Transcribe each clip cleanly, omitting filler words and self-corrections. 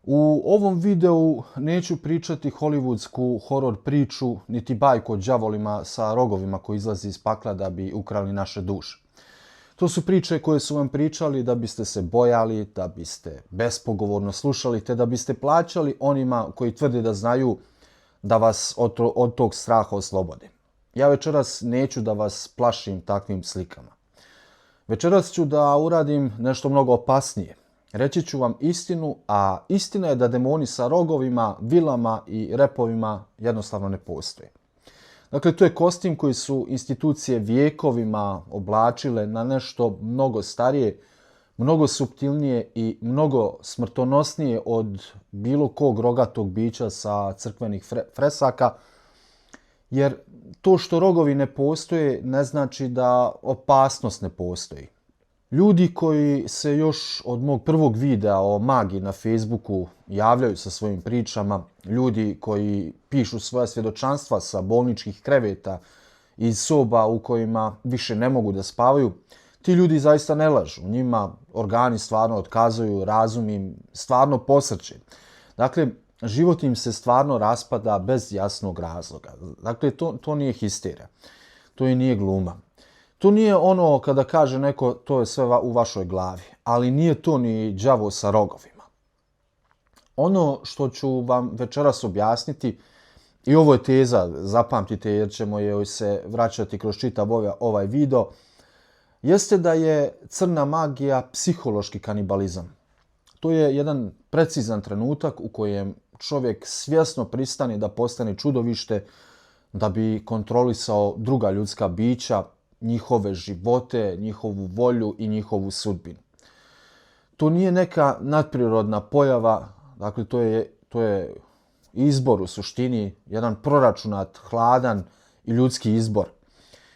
U ovom videu neću pričati hollywoodsku horor priču, niti bajku o đavolima sa rogovima koji izlazi iz pakla da bi ukrali naše duše. To su priče koje su vam pričali da biste se bojali, da biste bespogovorno slušali, te da biste plaćali onima koji tvrde da znaju da vas od tog straha oslobode. Ja večeras neću da vas plašim takvim slikama. Večeras ću da uradim nešto mnogo opasnije. Reći ću vam istinu, a istina je da demoni sa rogovima, vilama i repovima jednostavno ne postoje. Dakle, to je kostim koji su institucije vijekovima oblačile na nešto mnogo starije, mnogo suptilnije i mnogo smrtonosnije od bilo kog rogatog bića sa crkvenih fresaka, jer to što rogovi ne postoje ne znači da opasnost ne postoji. Ljudi koji se još od mog prvog videa o magiji na Facebooku javljaju sa svojim pričama, ljudi koji pišu svoja svjedočanstva sa bolničkih kreveta iz soba u kojima više ne mogu da spavaju, ti ljudi zaista ne lažu. Njima organi stvarno otkazuju, razum im stvarno posrće. Dakle, život im se stvarno raspada bez jasnog razloga. Dakle, to nije histerija. To i nije gluma. To nije ono kada kaže neko to je sve u vašoj glavi, ali nije to ni đavo sa rogovima. Ono što ću vam večeras objasniti, i ovo je teza, zapamtite jer ćemo joj se vraćati kroz čitav ovaj video, jeste da je crna magija psihološki kanibalizam. To je jedan precizan trenutak u kojem čovjek svjesno pristane da postane čudovište, da bi kontrolisao druga ljudska bića, njihove živote, njihovu volju i njihovu sudbinu. To nije neka nadprirodna pojava, dakle to je izbor u suštini, jedan proračunat, hladan i ljudski izbor.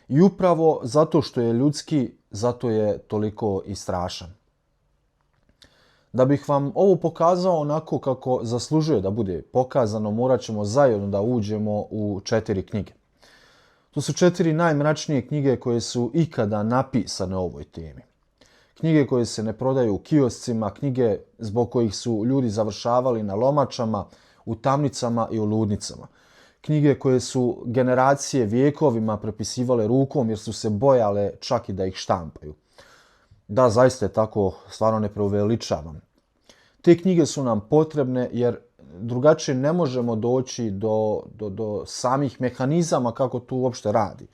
I upravo zato što je ljudski, zato je toliko i strašan. Da bih vam ovo pokazao onako kako zaslužuje da bude pokazano, morat ćemo zajedno da uđemo u 4 knjige. To su 4 najmračnije knjige koje su ikada napisane o ovoj temi. Knjige koje se ne prodaju u kioscima, knjige zbog kojih su ljudi završavali na lomačama, u tamnicama i u ludnicama. Knjige koje su generacije vijekovima prepisivale rukom jer su se bojale čak i da ih štampaju. Da, zaista je tako, stvarno ne preuveličavam. Te knjige su nam potrebne jer drugačije ne možemo doći do samih mehanizama kako to uopšte radi.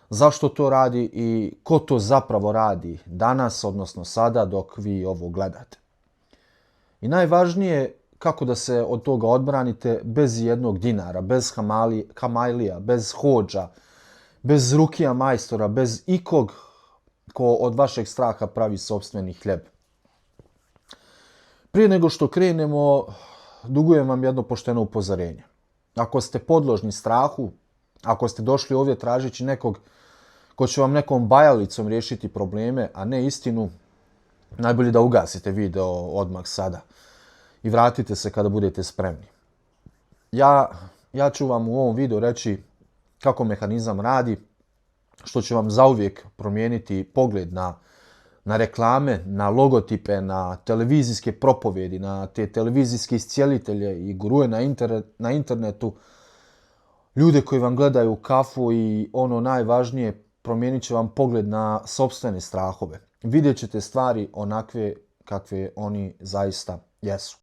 Zašto to radi i ko to zapravo radi danas, odnosno sada dok vi ovo gledate. I najvažnije, kako da se od toga odbranite bez jednog dinara, bez kamajlija, bez hodža, bez rukija majstora, bez ikog ko od vašeg straha pravi sopstveni hljeb. Prije nego što krenemo, dugujem vam jedno pošteno upozorenje. Ako ste podložni strahu, ako ste došli ovdje tražeći nekog ko će vam nekom bajalicom riješiti probleme, a ne istinu, najbolje da ugasite video odmah sada i vratite se kada budete spremni. Ja ću vam u ovom videu reći kako mehanizam radi, što će vam zauvijek promijeniti pogled na reklame, na logotipe, na televizijske propovjedi, na te televizijske iscijelitelje i guruje na internetu, ljude koji vam gledaju u kafu i ono najvažnije, promijenit će vam pogled na sopstvene strahove. Vidjet ćete stvari onakve kakve oni zaista jesu.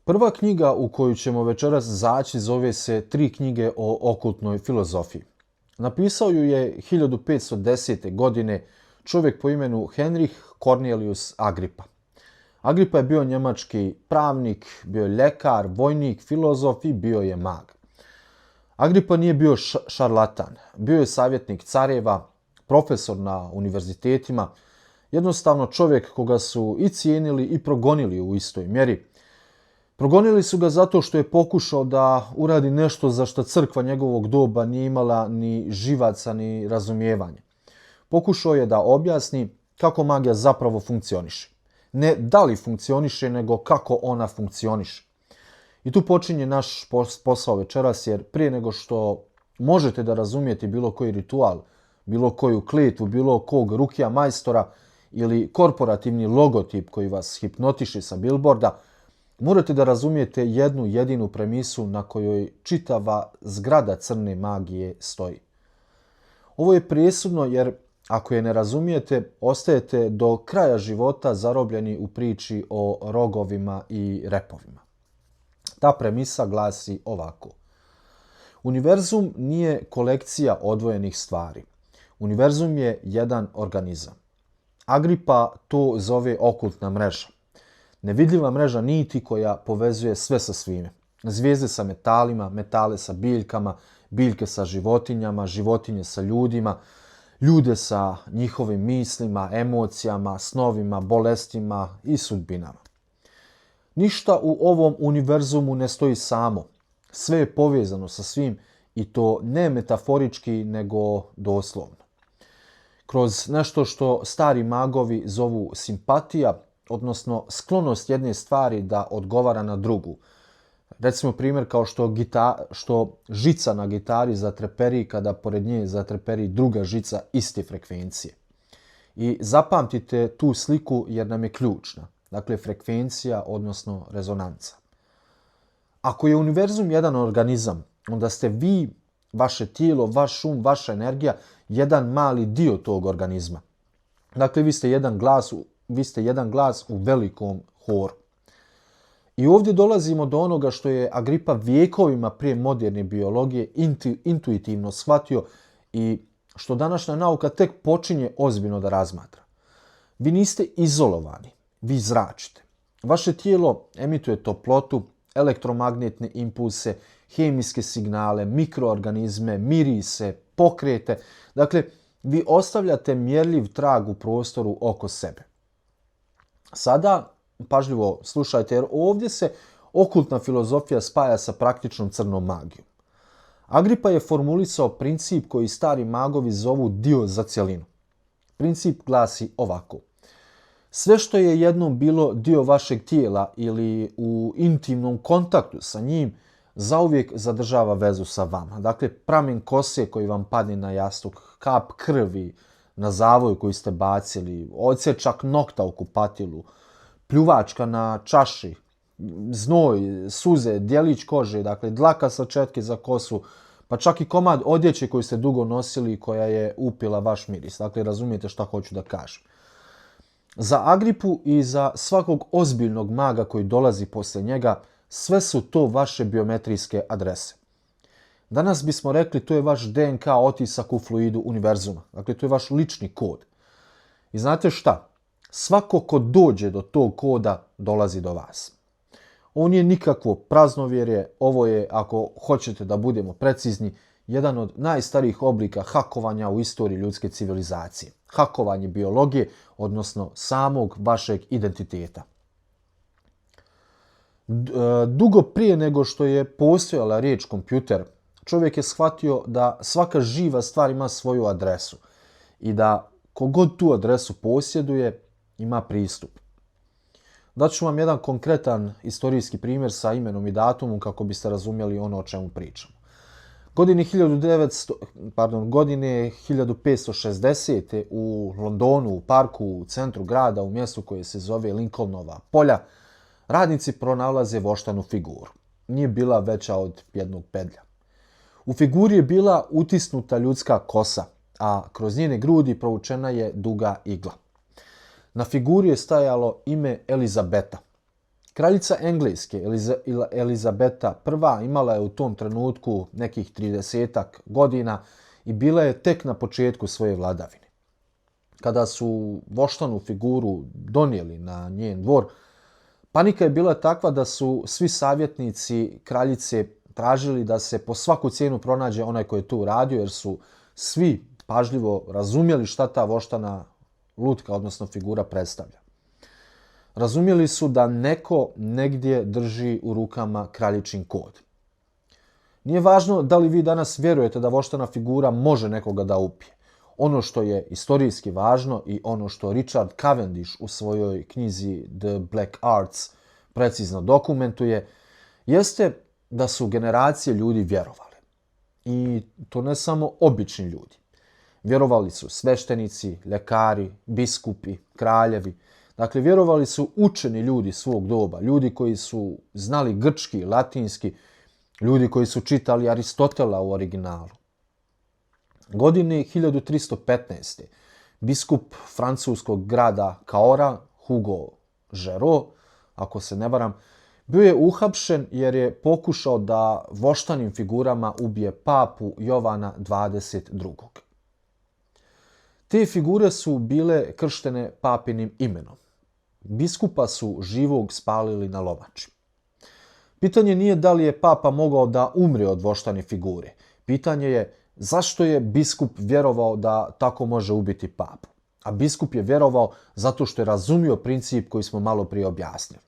Prva knjiga u koju ćemo večeras zaći zove se 3 knjige o okultnoj filozofiji. Napisao ju je 1510. godine čovjek po imenu Henrich Cornelius Agrippa. Agrippa je bio njemački pravnik, bio je ljekar, vojnik, filozof i bio je mag. Agrippa nije bio šarlatan, bio je savjetnik careva, profesor na univerzitetima, jednostavno čovjek koga su i cijenili i progonili u istoj mjeri. Progonili su ga zato što je pokušao da uradi nešto za što crkva njegovog doba nije imala ni živaca ni razumijevanje. Pokušao je da objasni kako magija zapravo funkcioniše. Ne da li funkcioniše, nego kako ona funkcioniše. I tu počinje naš posao večeras, jer prije nego što možete da razumijete bilo koji ritual, bilo koju kletvu, bilo kog rukija majstora, ili korporativni logotip koji vas hipnotiše sa billboarda, morate da razumijete jednu jedinu premisu na kojoj čitava zgrada crne magije stoji. Ovo je presudno jer ako je ne razumijete, ostajete do kraja života zarobljeni u priči o rogovima i repovima. Ta premisa glasi ovako. Univerzum nije kolekcija odvojenih stvari. Univerzum je jedan organizam. Agripa to zove okultna mreža. Nevidljiva mreža niti koja povezuje sve sa svime. Zvijezde sa metalima, metale sa biljkama, biljke sa životinjama, životinje sa ljudima, ljude sa njihovim mislima, emocijama, snovima, bolestima i sudbinama. Ništa u ovom univerzumu ne stoji samo. Sve je povezano sa svim i to ne metaforički nego doslovno. Kroz nešto što stari magovi zovu simpatija, odnosno sklonost jedne stvari da odgovara na drugu. Recimo primjer kao što žica na gitari zatreperi kada pored nje zatreperi druga žica iste frekvencije. I zapamtite tu sliku jer nam je ključna. Dakle, frekvencija, odnosno rezonanca. Ako je univerzum jedan organizam, onda ste vi, vaše tijelo, vaš um, vaša energija, jedan mali dio tog organizma. Dakle, vi ste jedan glas u velikom horu. I ovdje dolazimo do onoga što je Agripa vjekovima prije moderne biologije intuitivno shvatio i što današnja nauka tek počinje ozbiljno da razmatra. Vi niste izolovani, vi zračite. Vaše tijelo emituje toplotu, elektromagnetne impulse, hemijske signale, mikroorganizme, mirise, pokrete. Dakle, vi ostavljate mjerljiv trag u prostoru oko sebe. Sada, pažljivo slušajte, jer ovdje se okultna filozofija spaja sa praktičnom crnom magijom. Agripa je formulisao princip koji stari magovi zovu dio za cjelinu. Princip glasi ovako. Sve što je jednom bilo dio vašeg tijela ili u intimnom kontaktu sa njim, zauvijek zadržava vezu sa vama. Dakle, pramen kose koji vam padne na jastuk, kap krvi na zavoju koji ste bacili, odsječak nokta u kupatilu, pljuvačka na čaši, znoj, suze, djelić kože, dakle dlaka sa četke za kosu, pa čak i komad odjeće koju ste dugo nosili i koja je upila vaš miris. Dakle, razumijete šta hoću da kažem. Za Agripu i za svakog ozbiljnog maga koji dolazi poslije njega, sve su to vaše biometrijske adrese. Danas bismo rekli to je vaš DNK otisak u fluidu univerzuma. Dakle, to je vaš lični kod. I znate šta? Svako ko dođe do tog koda dolazi do vas. Ovo nije nikakvo praznovjerje, ovo je, ako hoćete da budemo precizni, jedan od najstarijih oblika hakovanja u istoriji ljudske civilizacije. Hakovanje biologije, odnosno samog vašeg identiteta. Dugo prije nego što je postojala riječ kompjuter, čovjek je shvatio da svaka živa stvar ima svoju adresu i da kogod tu adresu posjeduje, ima pristup. Daću vam jedan konkretan istorijski primjer sa imenom i datumom kako biste razumjeli ono o čemu pričamo. Godine 1560. u Londonu, u parku, u centru grada, u mjestu koje se zove Lincolnova polja, radnici pronalaze voštanu figuru. Nije bila veća od jednog pedlja. U figuri je bila utisnuta ljudska kosa, a kroz njene grudi provučena je duga igla. Na figuri je stajalo ime Elizabeta. Kraljica Engleske, Elizabeta I, imala je u tom trenutku nekih 30-ak godina i bila je tek na početku svoje vladavine. Kada su voštanu figuru donijeli na njen dvor, panika je bila takva da su svi savjetnici kraljice tražili da se po svaku cijenu pronađe onaj koji je tu radio, jer su svi pažljivo razumjeli šta ta voštana lutka, odnosno figura, predstavlja. Razumjeli su da neko negdje drži u rukama kraljičin kod. Nije važno da li vi danas vjerujete da voštana figura može nekoga da upije. Ono što je istorijski važno i ono što Richard Cavendish u svojoj knjizi The Black Arts precizno dokumentuje, jeste da su generacije ljudi vjerovali. I to ne samo obični ljudi. Vjerovali su sveštenici, ljekari, biskupi, kraljevi. Dakle, vjerovali su učeni ljudi svog doba, ljudi koji su znali grčki, latinski, ljudi koji su čitali Aristotela u originalu. Godine 1315. biskup francuskog grada Cahors, Hugo Géraud, ako se ne varam, bio je uhapšen jer je pokušao da voštanim figurama ubije papu Jovana 22. Te figure su bile krštene papinim imenom. Biskupa su živog spalili na lomači. Pitanje nije da li je papa mogao da umre od voštane figure. Pitanje je zašto je biskup vjerovao da tako može ubiti papu. A biskup je vjerovao zato što je razumio princip koji smo malo prije objasnili.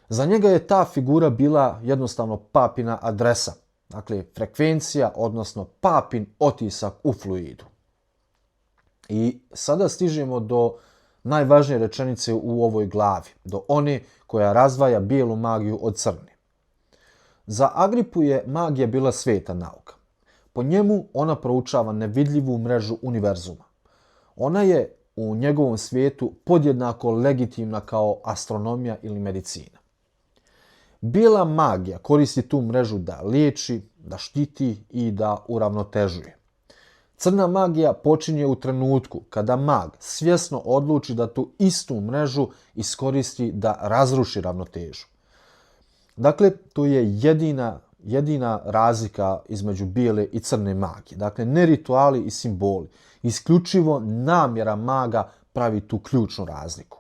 Za njega je ta figura bila jednostavno papina adresa, dakle frekvencija, odnosno papin otisak u fluidu. I sada stižemo do najvažnije rečenice u ovoj glavi, do one koja razdvaja bijelu magiju od crne. Za Agripu je magija bila sveta nauka. Po njemu ona proučava nevidljivu mrežu univerzuma. Ona je u njegovom svijetu podjednako legitimna kao astronomija ili medicina. Bijela magija koristi tu mrežu da liječi, da štiti i da uravnotežuje. Crna magija počinje u trenutku kada mag svjesno odluči da tu istu mrežu iskoristi da razruši ravnotežu. Dakle, to je jedina razlika između bijele i crne magije. Dakle, ne rituali i simboli. Isključivo namjera maga pravi tu ključnu razliku.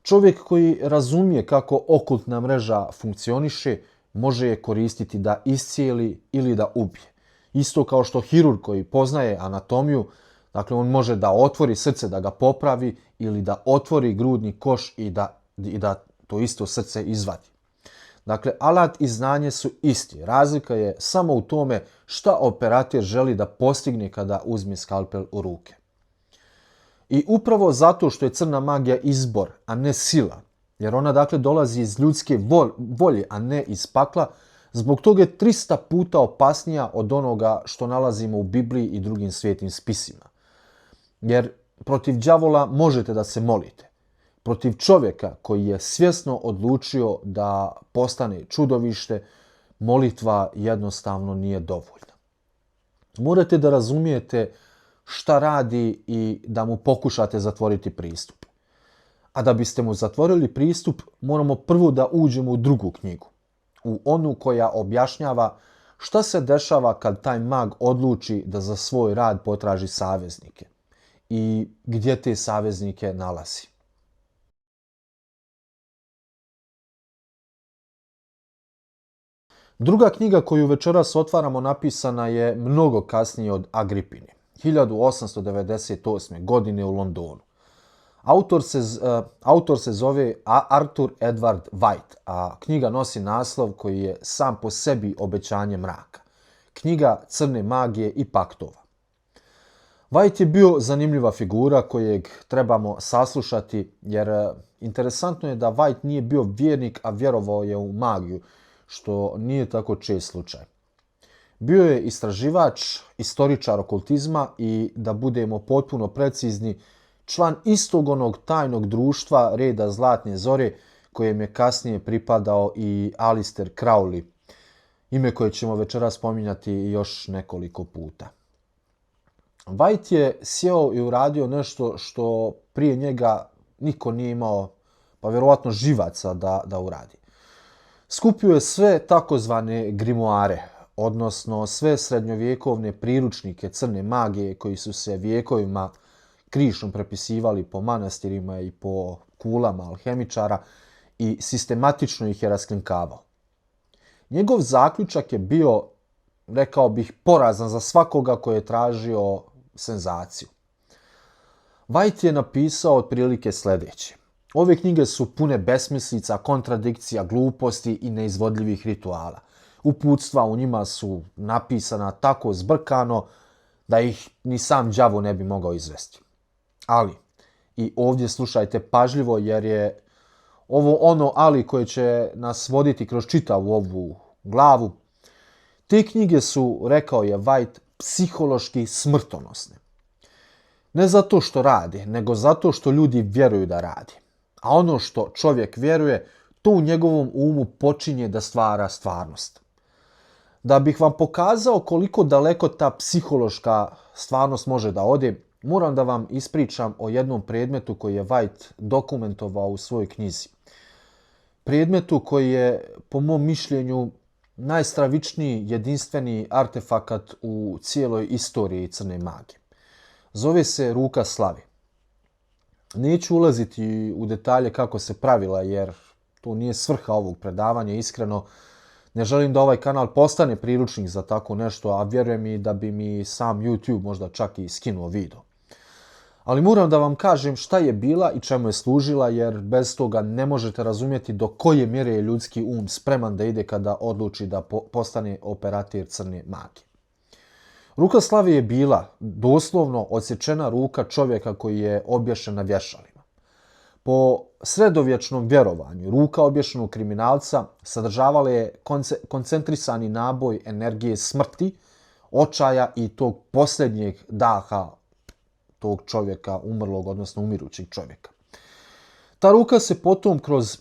Čovjek koji razumije kako okultna mreža funkcioniše, može je koristiti da iscijeli ili da ubije. Isto kao što hirurg koji poznaje anatomiju, dakle on može da otvori srce da ga popravi ili da otvori grudni koš i da to isto srce izvadi. Dakle, alat i znanje su isti. Razlika je samo u tome šta operater želi da postigne kada uzme skalpel u ruke. I upravo zato što je crna magija izbor, a ne sila, jer ona dakle dolazi iz ljudske volje, a ne iz pakla, zbog toga je 300 puta opasnija od onoga što nalazimo u Bibliji i drugim svetim spisima. Jer protiv đavola možete da se molite. Protiv čovjeka koji je svjesno odlučio da postane čudovište, molitva jednostavno nije dovoljna. Morate da razumijete šta radi i da mu pokušate zatvoriti pristup. A da biste mu zatvorili pristup, moramo prvo da uđemo u drugu knjigu. U onu koja objašnjava šta se dešava kad taj mag odluči da za svoj rad potraži saveznike i gdje te saveznike nalazi. Druga knjiga koju večeras otvaramo napisana je mnogo kasnije od Agripine, 1898. godine u Londonu. Autor se zove Arthur Edward White, a knjiga nosi naslov koji je sam po sebi obećanje mraka. Knjiga crne magije i paktova. White je bio zanimljiva figura kojeg trebamo saslušati, jer interesantno je da White nije bio vjernik, a vjerovao je u magiju, što nije tako čest slučaj. Bio je istraživač, istoričar okultizma i, da budemo potpuno precizni, član istog onog tajnog društva reda Zlatne zore kojem je kasnije pripadao i Aleister Crowley, ime koje ćemo večeras spominjati još nekoliko puta. White je sjeo i uradio nešto što prije njega niko nije imao, pa vjerovatno živaca da uradi. Skupio je sve takozvane grimoare, odnosno sve srednjovjekovne priručnike crne magije koji su se vjekovima krišom prepisivali po manastirima i po kulama alhemičara i sistematično ih je raskrinkavao. Njegov zaključak je bio, rekao bih, porazan za svakoga koji je tražio senzaciju. White je napisao otprilike sljedeće. Ove knjige su pune besmislica, kontradikcija, gluposti i neizvodljivih rituala. Uputstva u njima su napisana tako zbrkano da ih ni sam đavo ne bi mogao izvesti. Ali, i ovdje slušajte pažljivo jer je ovo ono ali koje će nas voditi kroz čitavu ovu glavu. Te knjige su, rekao je White, psihološki smrtonosne. Ne zato što radi, nego zato što ljudi vjeruju da radi. A ono što čovjek vjeruje, to u njegovom umu počinje da stvara stvarnost. Da bih vam pokazao koliko daleko ta psihološka stvarnost može da ode, moram da vam ispričam o jednom predmetu koji je White dokumentovao u svojoj knjizi. Predmetu koji je, po mom mišljenju, najstravičniji, jedinstveni artefakat u cijeloj istoriji crne magije. Zove se ruka slave. Neću ulaziti u detalje kako se pravila, jer to nije svrha ovog predavanja. Iskreno, ne želim da ovaj kanal postane priručnik za tako nešto, a vjerujem i da bi mi sam YouTube možda čak i skinuo video. Ali moram da vam kažem šta je bila i čemu je služila, jer bez toga ne možete razumjeti do koje mjere je ljudski um spreman da ide kada odluči da postane operator crne magije. Ruka slave je bila doslovno odsječena ruka čovjeka koji je obješen na vješalima. Po sredovječnom vjerovanju, ruka obješenog kriminalca sadržavala je koncentrisani naboj energije smrti, očaja i tog posljednjeg daha tog čovjeka, umrlog, odnosno umirućeg čovjeka. Ta ruka se potom kroz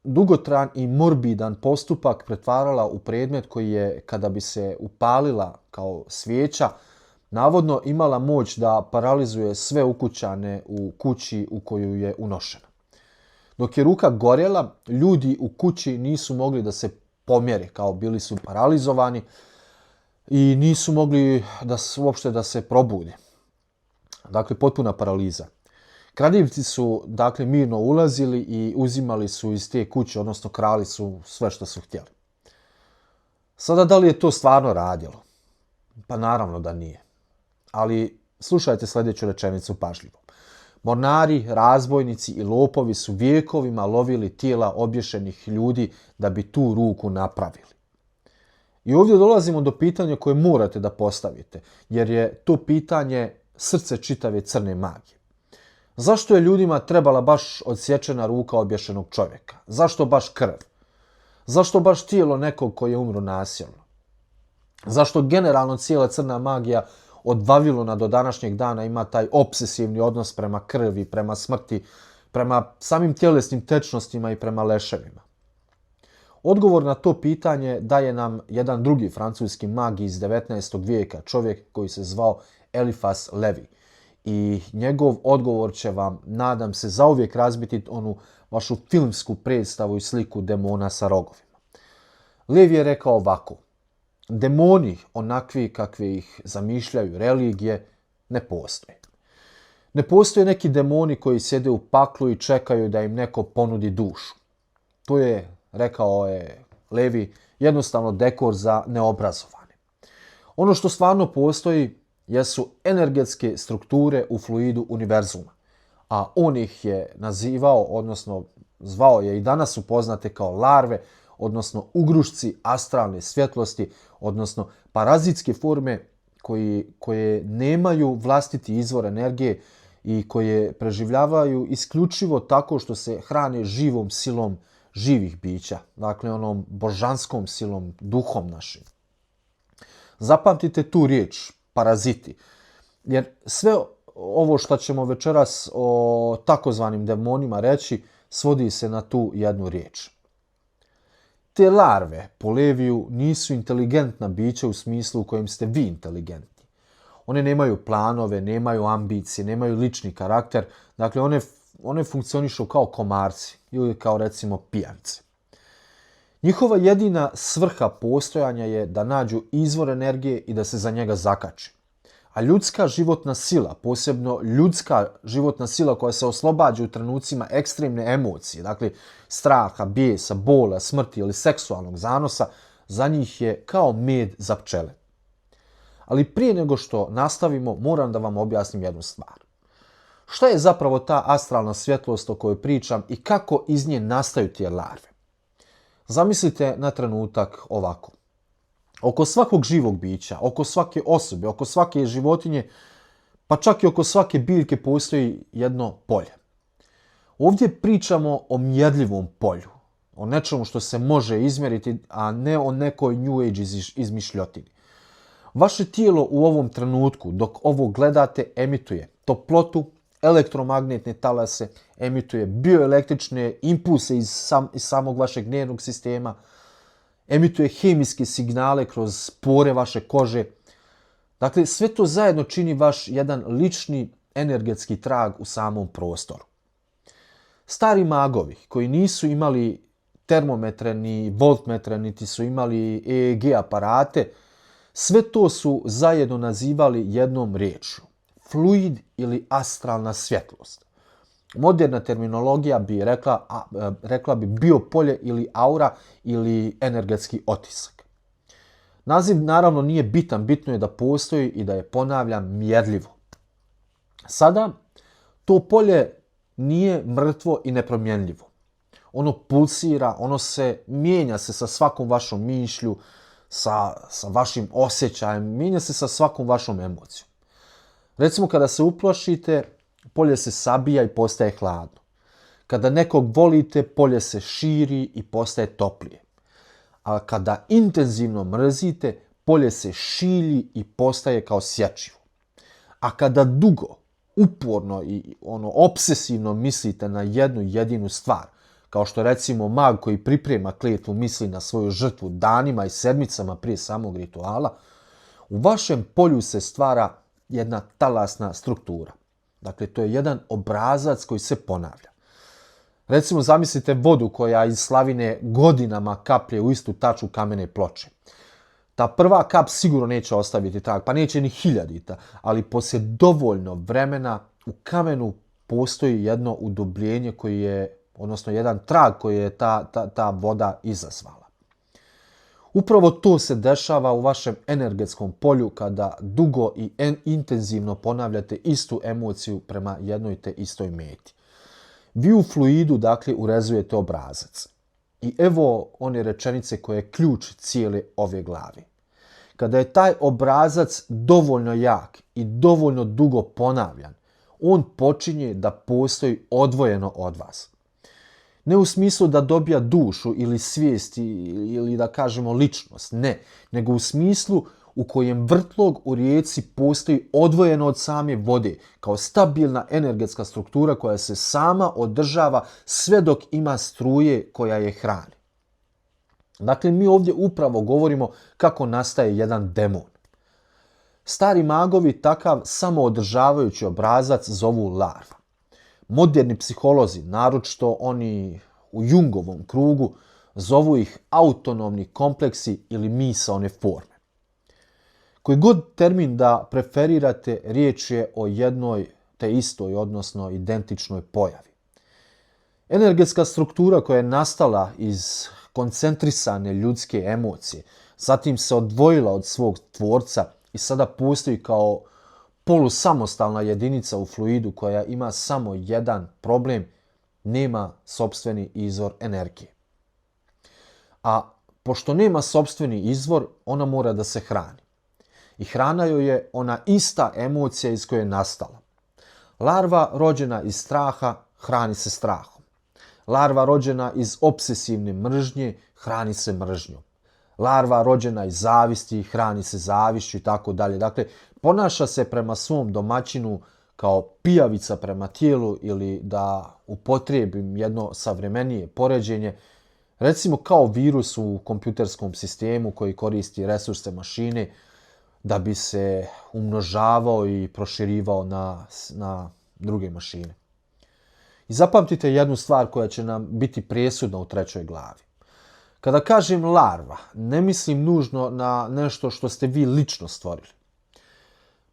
dugotrajan i morbidan postupak pretvarala u predmet koji je, kada bi se upalila kao svijeća, navodno imala moć da paralizuje sve ukućane u kući u koju je unošena. Dok je ruka gorjela, ljudi u kući nisu mogli da se pomjere, kao bili su paralizovani i nisu mogli uopšte da se probude. Dakle, potpuna paraliza. Kradljivci su, dakle, mirno ulazili i uzimali su iz te kuće, odnosno krali su sve što su htjeli. Sada, da li je to stvarno radilo? Pa naravno da nije. Ali slušajte sljedeću rečenicu pažljivo. Mornari, razbojnici i lopovi su vijekovima lovili tijela obješenih ljudi da bi tu ruku napravili. I ovdje dolazimo do pitanja koje morate da postavite, jer je to pitanje srce čitave crne magije. Zašto je ljudima trebala baš odsječena ruka obješenog čovjeka? Zašto baš krv? Zašto baš tijelo nekog koji je umro nasilno? Zašto generalno cijela crna magija od Vavilona do današnjeg dana ima taj obsesivni odnos prema krvi, prema smrti, prema samim tjelesnim tečnostima i prema leševima? Odgovor na to pitanje daje nam jedan drugi francuski mag iz 19. vijeka, čovjek koji se zvao Eliphas Levi. I njegov odgovor će vam, nadam se, zauvijek razbiti onu vašu filmsku predstavu i sliku demona sa rogovima. Levi je rekao ovako: demoni, onakvi kakvi ih zamišljaju religije, ne postoje. Ne postoje neki demoni koji sjede u paklu i čekaju da im neko ponudi dušu. To je, rekao je Levi, jednostavno dekor za neobrazovane. Ono što stvarno postoji jesu energetske strukture u fluidu univerzuma, a on ih je nazivao, odnosno zvao je i danas su poznate kao larve, odnosno ugrušci astralne svjetlosti, odnosno parazitske forme koje nemaju vlastiti izvor energije i koje preživljavaju isključivo tako što se hrane živom silom živih bića, dakle onom božanskom silom, duhom našim. Zapamtite tu riječ, paraziti, jer sve ovo što ćemo večeras o takozvanim demonima reći svodi se na tu jednu riječ. Te larve, po Leviju, nisu inteligentna bića u smislu u kojem ste vi inteligentni. One nemaju planove, nemaju ambicije, nemaju lični karakter, dakle one funkcionišu kao komarci ili kao, recimo, pijavice. Njihova jedina svrha postojanja je da nađu izvor energije i da se za njega zakače. A ljudska životna sila, posebno ljudska životna sila koja se oslobađa u trenucima ekstremne emocije, dakle straha, bijesa, bola, smrti ili seksualnog zanosa, za njih je kao med za pčele. Ali prije nego što nastavimo, moram da vam objasnim jednu stvar. Šta je zapravo ta astralna svjetlost o kojoj pričam i kako iz nje nastaju te larve? Zamislite na trenutak ovako. Oko svakog živog bića, oko svake osobe, oko svake životinje, pa čak i oko svake biljke postoji jedno polje. Ovdje pričamo o mjerljivom polju, o nečemu što se može izmjeriti, a ne o nekoj New Age izmišljotini. Vaše tijelo u ovom trenutku, dok ovo gledate, emituje toplotu, elektromagnetne talase, emituje bioelektrične impulse iz samog vašeg nervnog sistema, emituje hemijske signale kroz pore vaše kože. Dakle, sve to zajedno čini vaš jedan lični energetski trag u samom prostoru. Stari magovi koji nisu imali termometre ni voltmetre, niti su imali EEG aparate, sve to su zajedno nazivali jednom riječju. Fluid ili astralna svjetlost. Moderna terminologija bi rekla bi biopolje ili aura ili energetski otisak. Naziv naravno nije bitan, bitno je da postoji i da je, ponavljam, mjerljivo. Sada to polje nije mrtvo i nepromjenljivo. Ono pulsira, ono se mijenja se sa svakom vašom mišlju, sa vašim osjećajem, mijenja se sa svakom vašom emocijom. Recimo kada se uplašite, polje se sabija i postaje hladno. Kada nekog volite, polje se širi i postaje toplije. A kada intenzivno mrzite, polje se šilji i postaje kao sječivo. A kada dugo, uporno i obsesivno mislite na jednu jedinu stvar, kao što recimo mag koji priprema kletvu misli na svoju žrtvu danima i sedmicama prije samog rituala, u vašem polju se stvara jedna talasna struktura. Dakle, to je jedan obrazac koji se ponavlja. Recimo, zamislite vodu koja iz slavine godinama kaplje u istu tačku kamene ploče. Ta prva kap sigurno neće ostaviti trag, pa neće ni hiljadita, ali poslije dovoljno vremena u kamenu postoji jedno udubljenje odnosno jedan trag koji je ta voda izazvala. Upravo to se dešava u vašem energetskom polju kada dugo i intenzivno ponavljate istu emociju prema jednoj te istoj meti. Vi u fluidu, dakle, urezujete obrazac. I evo one rečenice koje je ključ cijele ove glave. Kada je taj obrazac dovoljno jak i dovoljno dugo ponavljan, on počinje da postoji odvojeno od vas. Ne u smislu da dobija dušu ili svijest ili da kažemo ličnost, ne, nego u smislu u kojem vrtlog u rijeci postoji odvojeno od same vode, kao stabilna energetska struktura koja se sama održava sve dok ima struje koja je hrani. Dakle, mi ovdje upravo govorimo kako nastaje jedan demon. Stari magovi takav samoodržavajući obrazac zovu larva. Moderni psiholozi, naročito oni u Jungovom krugu, zovu ih autonomni kompleksi ili misaone forme. Koji god termin da preferirate, riječ je o jednoj te istoj, odnosno identičnoj pojavi. Energetska struktura koja je nastala iz koncentrisane ljudske emocije, zatim se odvojila od svog tvorca i sada postoji kao polusamostalna jedinica u fluidu koja ima samo jedan problem, nema sopstveni izvor energije. A pošto nema sopstveni izvor, ona mora da se hrani. I hrana joj je ona ista emocija iz koje je nastala. Larva rođena iz straha hrani se strahom. Larva rođena iz obsesivne mržnje hrani se mržnjom. Larva rođena iz zavisti hrani se zavišću i tako dalje. Dakle, ponaša se prema svom domaćinu kao pijavica prema tijelu, ili da upotrijebim jedno savremenije poređenje, recimo kao virus u kompjuterskom sistemu koji koristi resurse mašine da bi se umnožavao i proširivao na druge mašine. I zapamtite jednu stvar koja će nam biti presudna u 3. glavi. Kada kažem larva, ne mislim nužno na nešto što ste vi lično stvorili.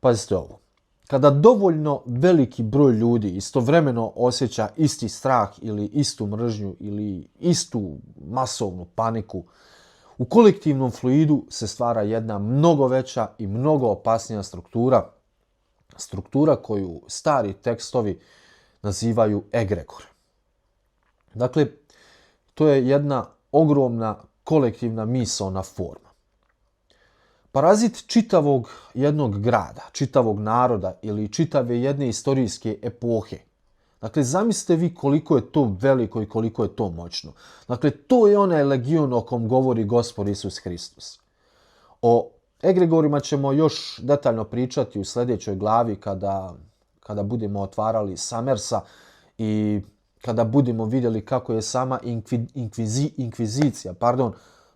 Pazite ovo. Kada dovoljno veliki broj ljudi istovremeno osjeća isti strah ili istu mržnju ili istu masovnu paniku, u kolektivnom fluidu se stvara jedna mnogo veća i mnogo opasnija struktura koju stari tekstovi nazivaju egregor. Dakle, to je jedna ogromna kolektivna misaona forma. Parazit čitavog jednog grada, čitavog naroda ili čitave jedne istorijske epohe. Dakle, zamislite vi koliko je to veliko i koliko je to moćno. Dakle, to je onaj legion o kom govori Gospod Isus Hristos. O egregorima ćemo još detaljno pričati u sljedećoj glavi kada budemo otvarali Summersa i kada budemo vidjeli kako je sama inkvizicija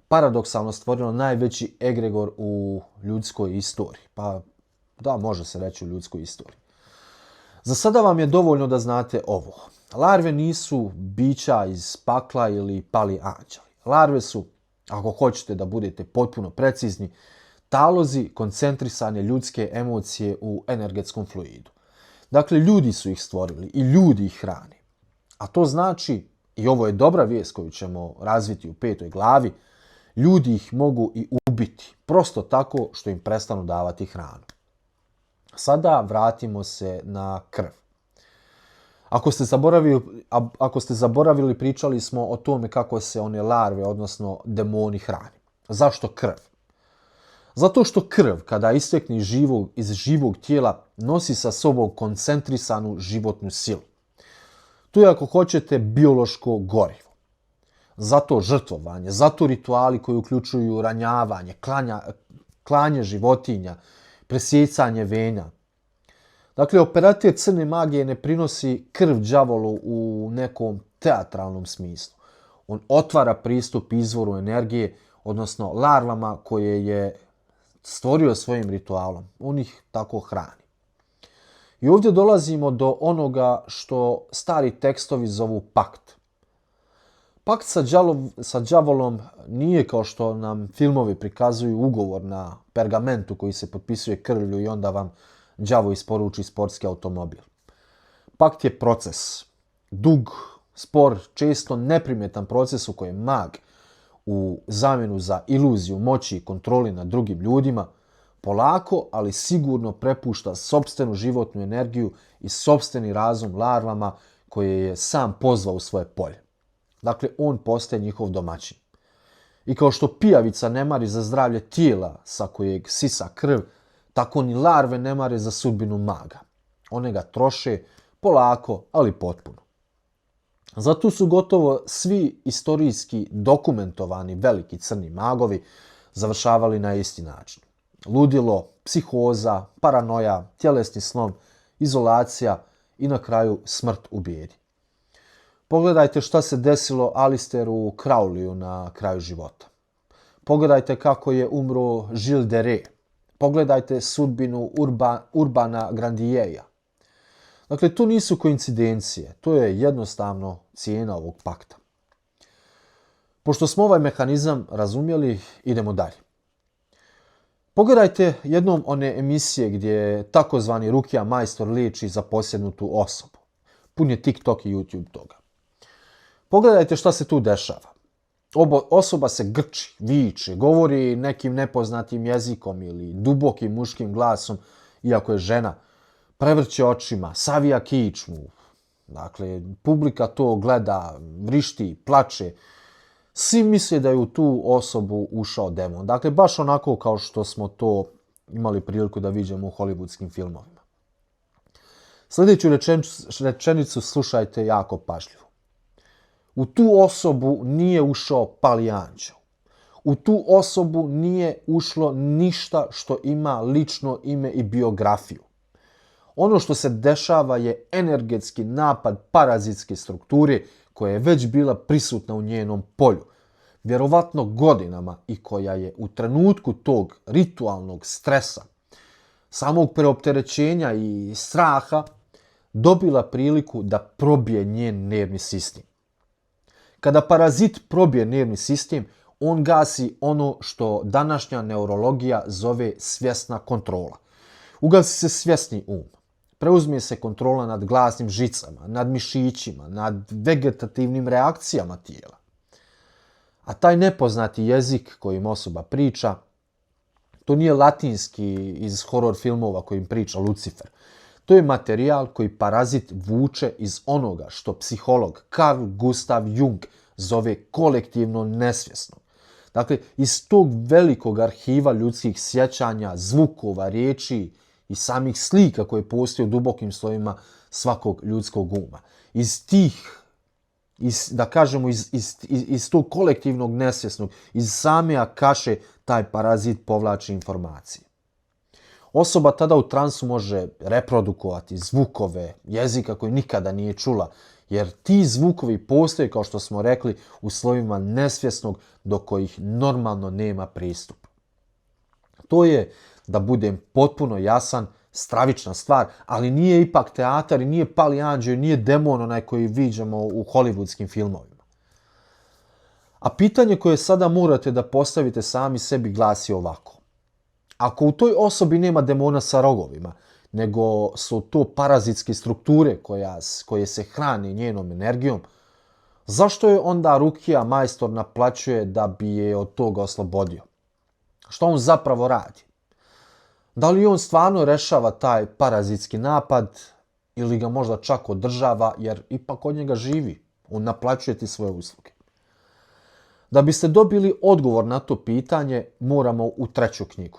paradoksalno stvorila najveći egregor u ljudskoj istoriji. Pa da, može se reći u ljudskoj istoriji. Za sada vam je dovoljno da znate ovo. Larve nisu bića iz pakla ili pali anđeli. Larve su, ako hoćete da budete potpuno precizni, talozi koncentrisane ljudske emocije u energetskom fluidu. Dakle, ljudi su ih stvorili i ljudi ih hrani. A to znači, i ovo je dobra vijest koju ćemo razviti u 5. glavi, ljudi ih mogu i ubiti, prosto tako što im prestanu davati hranu. Sada vratimo se na krv. Ako ste zaboravili, pričali smo o tome kako se one larve, odnosno demoni, hrani. Zašto krv? Zato što krv, kada istekne iz živog tijela, nosi sa sobom koncentrisanu životnu silu. To je, ako hoćete, biološko gorivo. Zato žrtvovanje, zato rituali koji uključuju ranjavanje, klanje životinja, presjecanje venja. Dakle, operater crne magije ne prinosi krv đavolu u nekom teatralnom smislu. On otvara pristup izvoru energije, odnosno larvama koje je stvorio svojim ritualom. On ih tako hrani. I ovdje dolazimo do onoga što stari tekstovi zovu pakt. Pakt sa đavolom nije, kao što nam filmovi prikazuju, ugovor na pergamentu koji se potpisuje krvlju i onda vam đavo isporuči sportski automobil. Pakt je proces. Dug, spor, često neprimjetan proces u kojem mag u zamjenu za iluziju moći i kontroli nad drugim ljudima polako, ali sigurno prepušta sopstvenu životnu energiju i sopstveni razum larvama koje je sam pozvao u svoje polje. Dakle, on postaje njihov domaćin. I kao što pijavica ne mari za zdravlje tijela sa kojeg sisa krv, tako ni larve ne mare za sudbinu maga. One ga troše polako, ali potpuno. Zato su gotovo svi istorijski dokumentovani veliki crni magovi završavali na isti način. Ludilo, psihoza, paranoja, tjelesni slom, izolacija i na kraju smrt u bijedi. Pogledajte šta se desilo Alisteru Crowleyu na kraju života. Pogledajte kako je umro Gilles de Rais. Pogledajte sudbinu Urbana Grandijeja. Dakle, to nisu koincidencije, to je jednostavno cijena ovog pakta. Pošto smo ovaj mehanizam razumjeli, idemo dalje. Pogledajte jednom one emisije gdje takozvani Rukija majstor liječi zaposjednutu osobu. Pun je TikTok i YouTube toga. Pogledajte šta se tu dešava. Osoba se grči, viče, govori nekim nepoznatim jezikom ili dubokim muškim glasom, iako je žena, prevrće očima, savija kičmu. Dakle, publika to gleda, vrišti, plače. Svi misle da je u tu osobu ušao demon. Dakle, baš onako kao što smo to imali priliku da vidimo u hollywoodskim filmovima. Sljedeću rečenicu slušajte jako pažljivo. U tu osobu nije ušao pali anđel. U tu osobu nije ušlo ništa što ima lično ime i biografiju. Ono što se dešava je energetski napad parazitske strukture koja je već bila prisutna u njenom polju, vjerovatno godinama, i koja je u trenutku tog ritualnog stresa, samog preopterećenja i straha, dobila priliku da probije njen nervni sistem. Kada parazit probije nervni sistem, on gasi ono što današnja neurologija zove svjesna kontrola. Ugasi se svjesni um. Preuzme se kontrola nad glasnim žicama, nad mišićima, nad vegetativnim reakcijama tijela. A taj nepoznati jezik kojim osoba priča, to nije latinski iz horor filmova kojim priča Lucifer. To je materijal koji parazit vuče iz onoga što psiholog Carl Gustav Jung zove kolektivno nesvjesno. Dakle, iz tog velikog arhiva ljudskih sjećanja, zvukova, riječi i samih slika koje postoje u dubokim slojima svakog ljudskog uma. Iz tih da kažemo iz tog kolektivnog nesvjesnog, iz same akaše taj parazit povlači informacije. Osoba tada u transu može reprodukovati zvukove jezika koje nikada nije čula, jer ti zvukovi postoje, kao što smo rekli, u slojevima nesvjesnog do kojih normalno nema pristup. To je, da budem potpuno jasan, stravična stvar, ali nije ipak teatar i nije pali anđeo i nije demon onaj koji viđamo u hollywoodskim filmovima. A pitanje koje sada morate da postavite sami sebi glasi ovako. Ako u toj osobi nema demona sa rogovima, nego su to parazitske strukture koje se hrane njenom energijom, zašto je onda Rukija majstor naplaćuje da bi je od toga oslobodio? Što on zapravo radi? Da li on stvarno rešava taj parazitski napad ili ga možda čak održava jer ipak od njega živi? On naplaćuje ti svoje usluge. Da biste dobili odgovor na to pitanje, moramo u treću knjigu.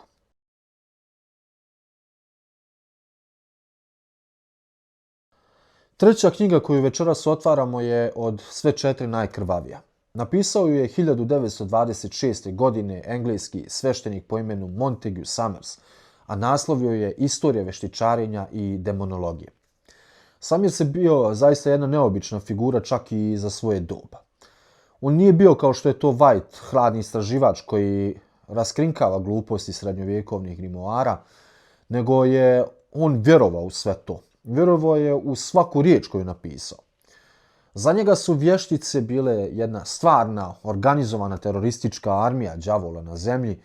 Treća knjiga koju večeras otvaramo je od sve 4 najkrvavija. Napisao ju je 1926. godine engleski sveštenik po imenu Montague Summers, a naslov joj je Istorija veštičarenja i demonologije. Summers je bio zaista jedna neobična figura čak i za svoje doba. On nije bio kao što je to White, hladni istraživač koji raskrinkava gluposti srednjovjekovnih grimoara, nego je on vjerovao u sve to. Vjerovao je u svaku riječ koju je napisao. Za njega su vještice bile jedna stvarna, organizovana teroristička armija đavola na zemlji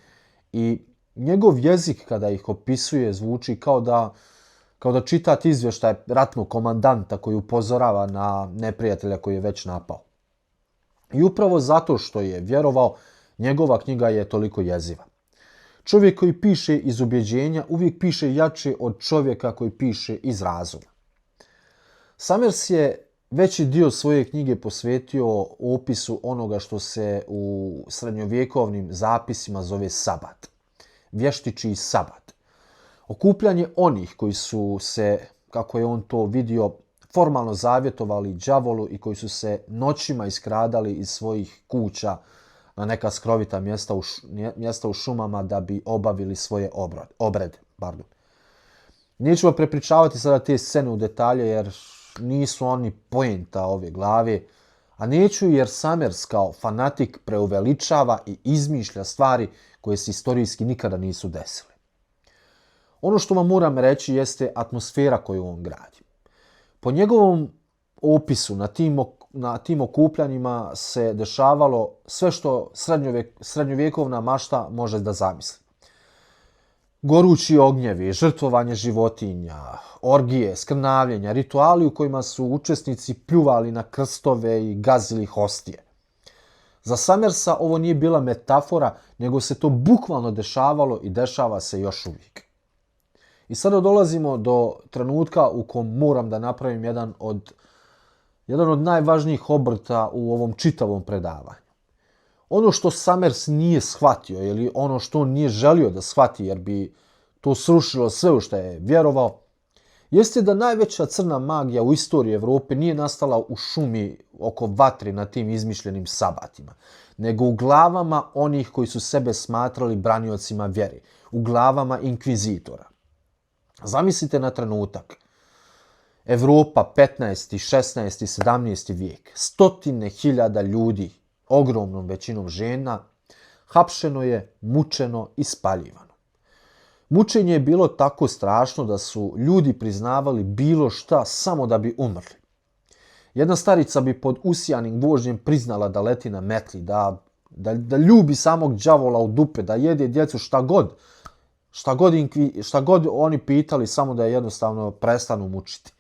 i njegov jezik kada ih opisuje zvuči kao da čitate izvještaj ratnog komandanta koji upozorava na neprijatelja koji je već napao. I upravo zato što je vjerovao, njegova knjiga je toliko jeziva. Čovjek koji piše iz ubjeđenja uvijek piše jače od čovjeka koji piše iz razuma. Summers je veći dio svoje knjige posvetio opisu onoga što se u srednjovjekovnim zapisima zove sabat. Vještičiji sabat. Okupljanje onih koji su se, kako je on to vidio, formalno zavjetovali đavolu i koji su se noćima iskradali iz svojih kuća na neka skrovita mjesta u šumama da bi obavili svoje obrede. Neću vam prepričavati sada te scene u detalje jer nisu oni poenta ove glave, a neću jer Summers kao fanatik preuveličava i izmišlja stvari koje se istorijski nikada nisu desile. Ono što vam moram reći jeste atmosfera koju on gradi. Po njegovom opisu na tim okupljanjima se dešavalo sve što srednjovjekovna mašta može da zamisli. Gorući ognjevi, žrtvovanje životinja, orgije, skrnavljenja, rituali u kojima su učesnici pljuvali na krstove i gazili hostije. Za Summersa ovo nije bila metafora, nego se to bukvalno dešavalo i dešava se još uvijek. I sada dolazimo do trenutka u kom moram da napravim jedan od najvažnijih obrta u ovom čitavom predavanju. Ono što Summers nije shvatio ili ono što on nije želio da shvati jer bi to srušilo sve u što je vjerovao, jeste da najveća crna magija u istoriji Evrope nije nastala u šumi oko vatri na tim izmišljenim sabatima, nego u glavama onih koji su sebe smatrali braniocima vjere, u glavama inkvizitora. Zamislite na trenutak. Evropa 15., 16., 17. vijek, stotine hiljada ljudi, ogromnom većinom žena, hapšeno je, mučeno i spaljivano. Mučenje je bilo tako strašno da su ljudi priznavali bilo šta samo da bi umrli. Jedna starica bi pod usijanim gvožđem priznala da leti na metli, da ljubi samog đavola u dupe, da jede djecu šta god oni pitali, samo da je jednostavno prestanu mučiti.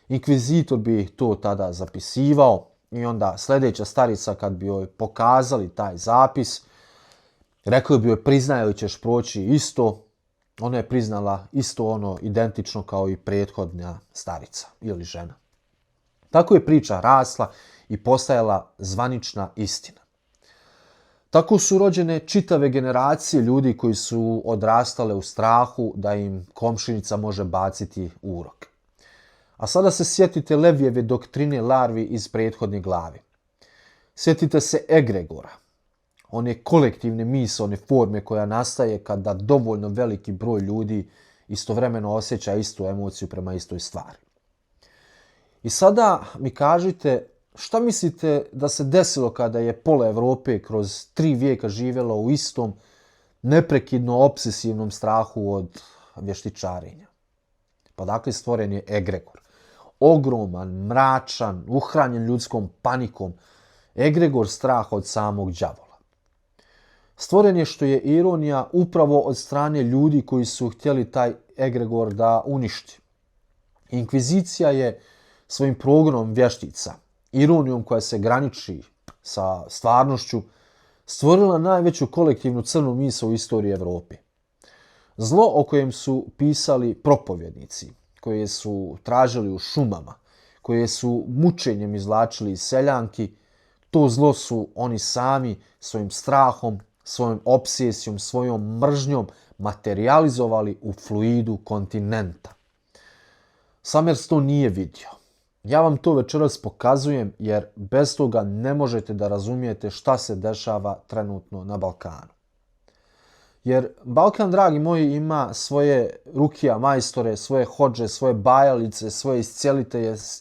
Inkvizitor bi to tada zapisivao i onda sljedeća starica kad bi joj pokazali taj zapis, rekli bi joj priznaju ćeš proći isto, ona je priznala isto ono identično kao i prethodna starica ili žena. Tako je priča rasla i postajala zvanična istina. Tako su rođene čitave generacije ljudi koji su odrastale u strahu da im komšinica može baciti urok. A sada se sjetite Levijeve doktrine larvi iz prethodne glave. Sjetite se egregora, one kolektivne misaone forme koja nastaje kada dovoljno veliki broj ljudi istovremeno osjeća istu emociju prema istoj stvari. I sada mi kažite, šta mislite da se desilo kada je pola Evrope kroz 3 vijeka živjelo u istom neprekidno obsesivnom strahu od vještičarenja? Pa dakle stvoren je egregor. Ogroman, mračan, uhranjen ljudskom panikom, egregor straha od samog đavola. Stvoren je, što je ironija, upravo od strane ljudi koji su htjeli taj egregor da uništi. Inkvizicija je svojim progonom vještica, ironijom koja se graniči sa stvarnošću, stvorila najveću kolektivnu crnu misao u istoriji Evrope. Zlo o kojem su pisali propovjednici, koje su tražili u šumama, koje su mučenjem izvlačili iz seljanki, to zlo su oni sami svojim strahom, svojom obsesijom, svojom mržnjom materializovali u fluidu kontinenta. Summers to nije vidio. Ja vam to večeras pokazujem jer bez toga ne možete da razumijete šta se dešava trenutno na Balkanu. Jer Balkan, dragi moji, ima svoje rukija majstore, svoje hodže, svoje bajalice, svoje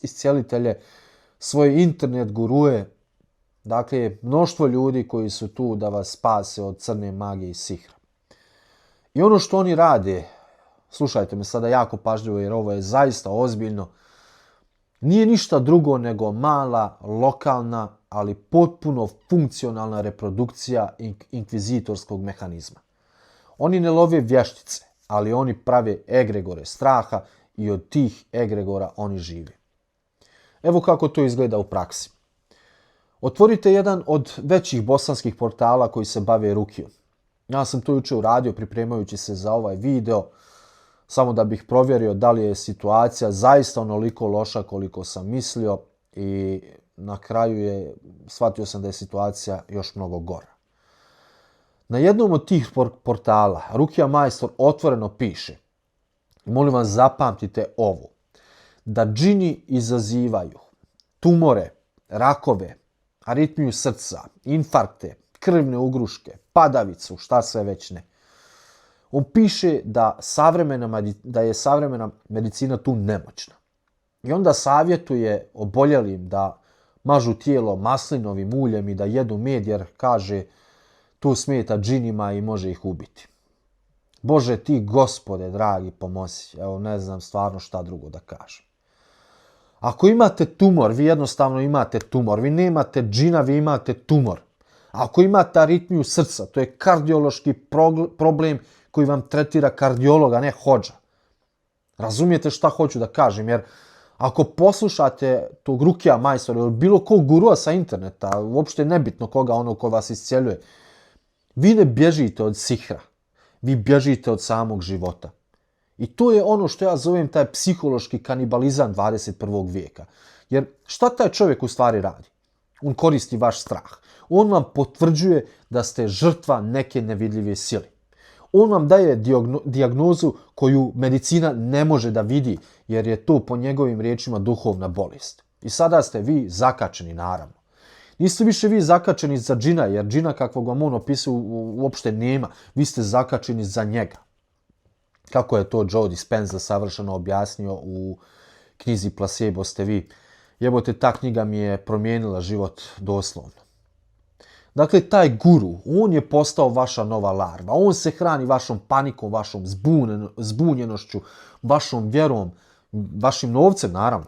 iscijelitelje, svoje internet guruje. Dakle, mnoštvo ljudi koji su tu da vas spase od crne magije i sihra. I ono što oni rade, slušajte me sada jako pažljivo jer ovo je zaista ozbiljno, nije ništa drugo nego mala, lokalna, ali potpuno funkcionalna reprodukcija inkvizitorskog mehanizma. Oni ne love vještice, ali oni prave egregore straha i od tih egregora oni žive. Evo kako to izgleda u praksi. Otvorite jedan od većih bosanskih portala koji se bave rukijom. Ja sam to jučer uradio pripremajući se za ovaj video, samo da bih provjerio da li je situacija zaista onoliko loša koliko sam mislio i na kraju shvatio sam da je situacija još mnogo gora. Na jednom od tih portala Rukija Majstor otvoreno piše, i molim vas zapamtite ovo, da džini izazivaju tumore, rakove, aritmiju srca, infarkte, krvne ugruške, padavicu, šta sve već ne. On piše da je savremena medicina tu nemoćna. I onda savjetuje oboljelim da mažu tijelo maslinovim uljem i da jedu med jer kaže to smeta džinima i može ih ubiti. Bože ti, Gospode, dragi, pomozi. Evo ne znam stvarno šta drugo da kažem. Ako imate tumor, vi jednostavno imate tumor. Vi nemate džina, vi imate tumor. Ako imate aritmiju srca, to je kardiološki problem koji vam tretira kardiolog, a ne hodža. Razumijete šta hoću da kažem? Jer ako poslušate tog Rukija Majstora ili bilo kog gurua sa interneta, uopšte nebitno koga ono ko vas iscijeljuje, vi ne bježite od sihra. Vi bježite od samog života. I to je ono što ja zovem taj psihološki kanibalizam 21. vijeka. Jer šta taj čovjek u stvari radi? On koristi vaš strah. On vam potvrđuje da ste žrtva neke nevidljive sile. On vam daje dijagnozu koju medicina ne može da vidi, jer je to po njegovim riječima duhovna bolest. I sada ste vi zakačeni, naravno. Niste više vi zakačeni za džina, jer džina kakvog vam on opisuje uopšte nema. Vi ste zakačeni za njega. Kako je to Joe Dispenza savršeno objasnio u knjizi Placebo ste vi. Jebote, ta knjiga mi je promijenila život doslovno. Dakle, taj guru, on je postao vaša nova larva. On se hrani vašom panikom, vašom zbunjenošću, vašom vjerom, vašim novcem, naravno.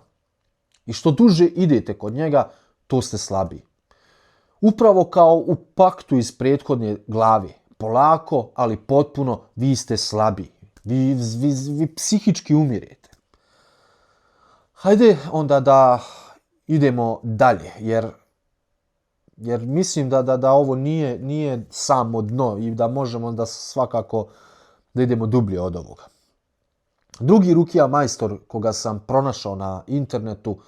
I što duže idete kod njega, to ste slabiji. Upravo kao u paktu iz prethodne glave. Polako, ali potpuno, vi ste slabiji. Vi psihički umirete. Hajde onda da idemo dalje, jer mislim da ovo nije samo dno i da možemo da svakako da idemo dublje od ovoga. Drugi Rukija Majstor koga sam pronašao na internetu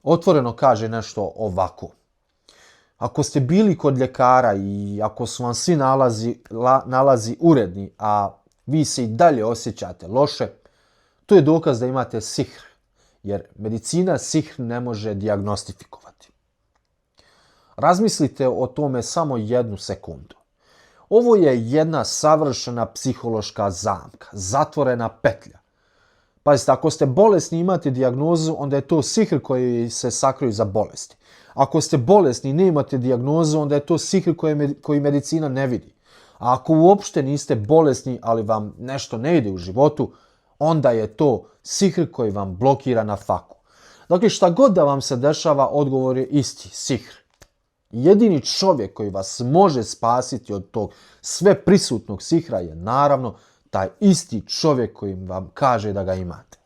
otvoreno kaže nešto ovako. Ako ste bili kod ljekara i ako su vam svi nalazi uredni, a vi se i dalje osjećate loše, to je dokaz da imate sihr. jer medicina sihr ne može dijagnostifikovati. Razmislite o tome samo 1 sekundu. Ovo je jedna savršena psihološka zamka, zatvorena petlja. Pazite, ako ste bolesni i imate dijagnozu, onda je to sihr koji se sakriju za bolesti. Ako ste bolesni i ne imate dijagnozu, onda je to sihr koji medicina ne vidi. A ako uopšte niste bolesni, ali vam nešto ne ide u životu, onda je to sihr koji vam blokira na faku. Dakle, šta god da vam se dešava, odgovor je isti, sihr. Jedini čovjek koji vas može spasiti od tog sve prisutnog sihra je naravno taj isti čovjek koji vam kaže da ga imate.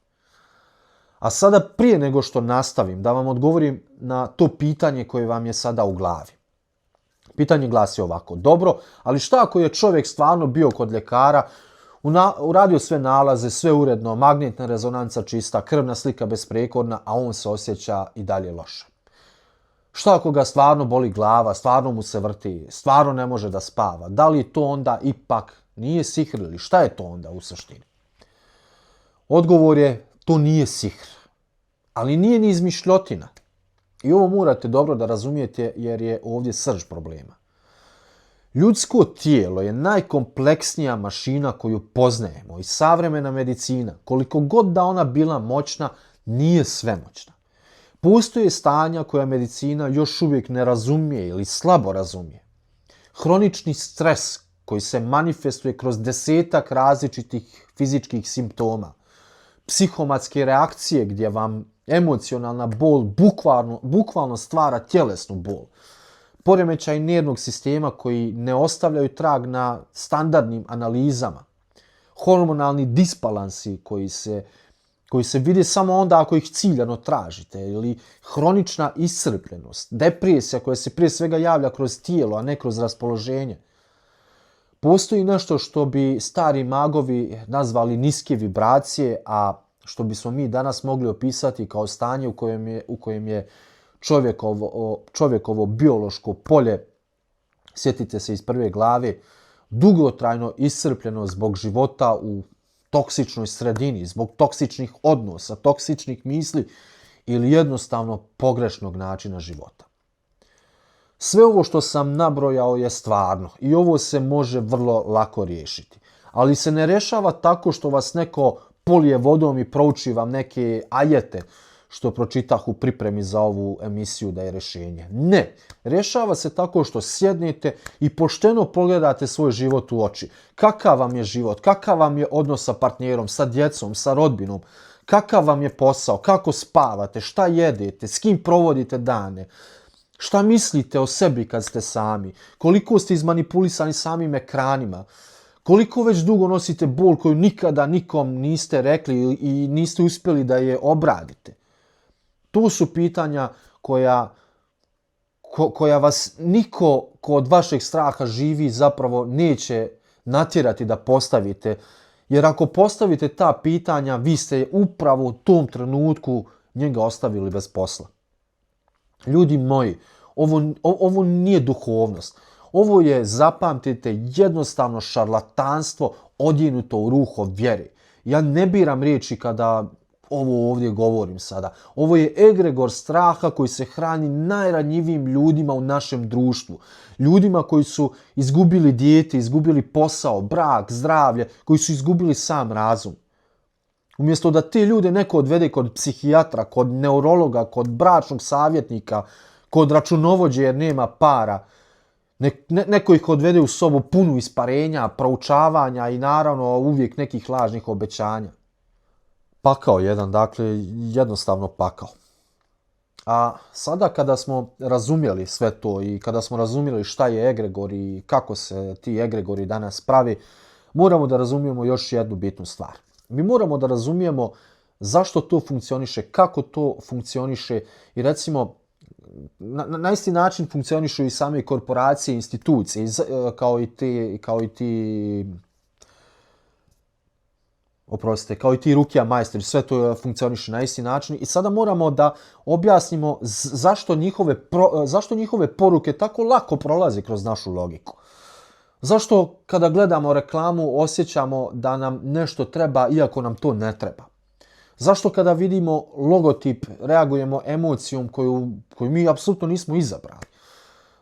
A sada prije nego što nastavim da vam odgovorim na to pitanje koje vam je sada u glavi. Pitanje glasi ovako: dobro, ali šta ako je čovjek stvarno bio kod ljekara, uradio sve nalaze, sve uredno, magnetna rezonanca čista, krvna slika besprekorna, a on se osjeća i dalje loše? Šta ako ga stvarno boli glava, stvarno mu se vrti, stvarno ne može da spava? Da li to onda ipak nije sihr ili šta je to onda u suštini? Odgovor je, to nije sihr, ali nije ni izmišljotina. I ovo morate dobro da razumijete jer je ovdje srž problema. Ljudsko tijelo je najkompleksnija mašina koju poznajemo i savremena medicina, koliko god da ona bila moćna, nije svemoćna. Postoje stanja koja medicina još uvijek ne razumije ili slabo razumije. Hronični stres koji se manifestuje kroz 10-ak različitih fizičkih simptoma, psihomatske reakcije gdje vam emocionalna bol bukvalno stvara tjelesnu bol, poremećaj nervnog sistema koji ne ostavljaju trag na standardnim analizama, hormonalni disbalansi koji se vide samo onda ako ih ciljano tražite, ili hronična iscrpljenost, depresija koja se prije svega javlja kroz tijelo, a ne kroz raspoloženje. Postoji nešto što bi stari magovi nazvali niske vibracije, a što bismo mi danas mogli opisati kao stanje u kojem je čovjekovo biološko polje, sjetite se iz prve glave, dugotrajno iscrpljeno zbog života u toksičnoj sredini, zbog toksičnih odnosa, toksičnih misli ili jednostavno pogrešnog načina života. Sve ovo što sam nabrojao je stvarno i ovo se može vrlo lako riješiti. Ali se ne rješava tako što vas neko polije vodom i prouči vam neke ajete što pročitah u pripremi za ovu emisiju da je rješenje. Ne, rješava se tako što sjednete i pošteno pogledate svoj život u oči. Kakav vam je život, kakav vam je odnos sa partnerom, sa djecom, sa rodbinom, kakav vam je posao, kako spavate, šta jedete, s kim provodite dane, šta mislite o sebi kad ste sami, koliko ste izmanipulisani samim ekranima, koliko već dugo nosite bol koju nikada nikom niste rekli i niste uspjeli da je obradite. To su pitanja koja vas niko ko od vašeg straha živi zapravo neće natjerati da postavite. Jer ako postavite ta pitanja, vi ste upravo u tom trenutku njega ostavili bez posla. Ljudi moji, ovo nije duhovnost. Ovo je, zapamtite, jednostavno šarlatanstvo odjenuto u ruho vjere. Ja ne biram riječi kada ovo ovdje govorim sada. Ovo je egregor straha koji se hrani najranjivijim ljudima u našem društvu. Ljudima koji su izgubili dijete, izgubili posao, brak, zdravlje, koji su izgubili sam razum. Umjesto da te ljude neko odvede kod psihijatra, kod neurologa, kod bračnog savjetnika, kod računovođe jer nema para, neko ih odvede u sobu punu isparenja, proučavanja i naravno uvijek nekih lažnih obećanja. Pakao jedan, dakle, jednostavno pakao. A sada kada smo razumjeli sve to i kada smo razumjeli šta je egregor i kako se ti egregori danas pravi, moramo da razumijemo još jednu bitnu stvar. Mi moramo da razumijemo zašto to funkcioniše, kako to funkcioniše i recimo na isti način funkcionišu i same korporacije, institucije, kao i ti rukija majstori, sve to funkcioniše na isti način i sada moramo da objasnimo zašto njihove poruke tako lako prolaze kroz našu logiku. Zašto kada gledamo reklamu osjećamo da nam nešto treba iako nam to ne treba? Zašto kada vidimo logotip reagujemo emocijom koju mi apsolutno nismo izabrali?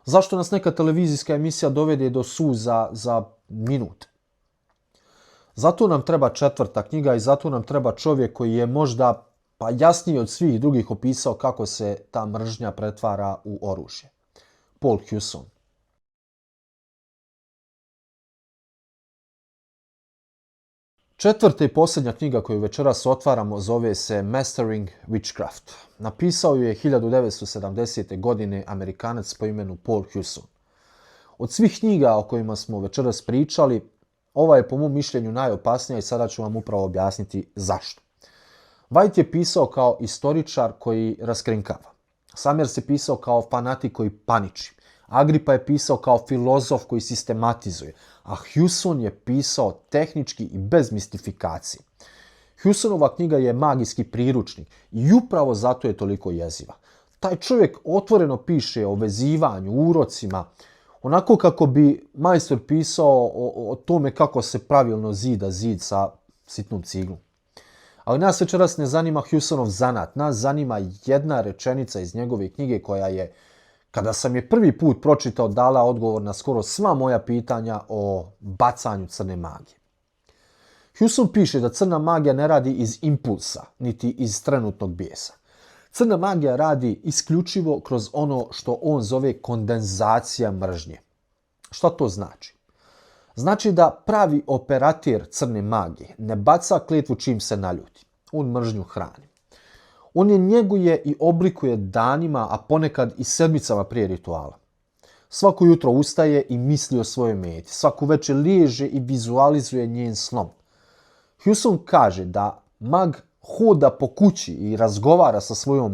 Zašto nas neka televizijska emisija dovede do suza za minut? Zato nam treba 4. knjiga i zato nam treba čovjek koji je možda jasnije od svih drugih opisao kako se ta mržnja pretvara u oružje. Paul Hewson. 4. i posljednja knjiga koju večeras otvaramo zove se Mastering Witchcraft. Napisao ju je 1970. godine Amerikanac po imenu Paul Hewson. Od svih knjiga o kojima smo večeras pričali, ova je po mom mišljenju najopasnija i sada ću vam upravo objasniti zašto. White je pisao kao istoričar koji raskrinkava. Summers je pisao kao fanatik koji paniči. Agrippa je pisao kao filozof koji sistematizuje, a Hewson je pisao tehnički i bez mistifikacije. Hewsonova knjiga je magijski priručnik i upravo zato je toliko jeziva. Taj čovjek otvoreno piše o vezivanju, urocima, onako kako bi majstor pisao o tome kako se pravilno zida zid sa sitnom ciglom. Ali nas večeras ne zanima Hewsonov zanat, nas zanima jedna rečenica iz njegove knjige koja je, kada sam je prvi put pročitao, dala odgovor na skoro sva moja pitanja o bacanju crne magije. Hewson piše da crna magija ne radi iz impulsa, niti iz trenutnog bijesa. Crna magija radi isključivo kroz ono što on zove kondenzacija mržnje. Šta to znači? Znači da pravi operater crne magije ne baca kletvu čim se naljuti. On mržnju hrani. On je njeguje i oblikuje danima, a ponekad i sedmicama prije rituala. Svako jutro ustaje i misli o svojoj meti. Svaku večer liježe i vizualizuje njen slom. Hewson kaže da mag hoda po kući i razgovara sa svojom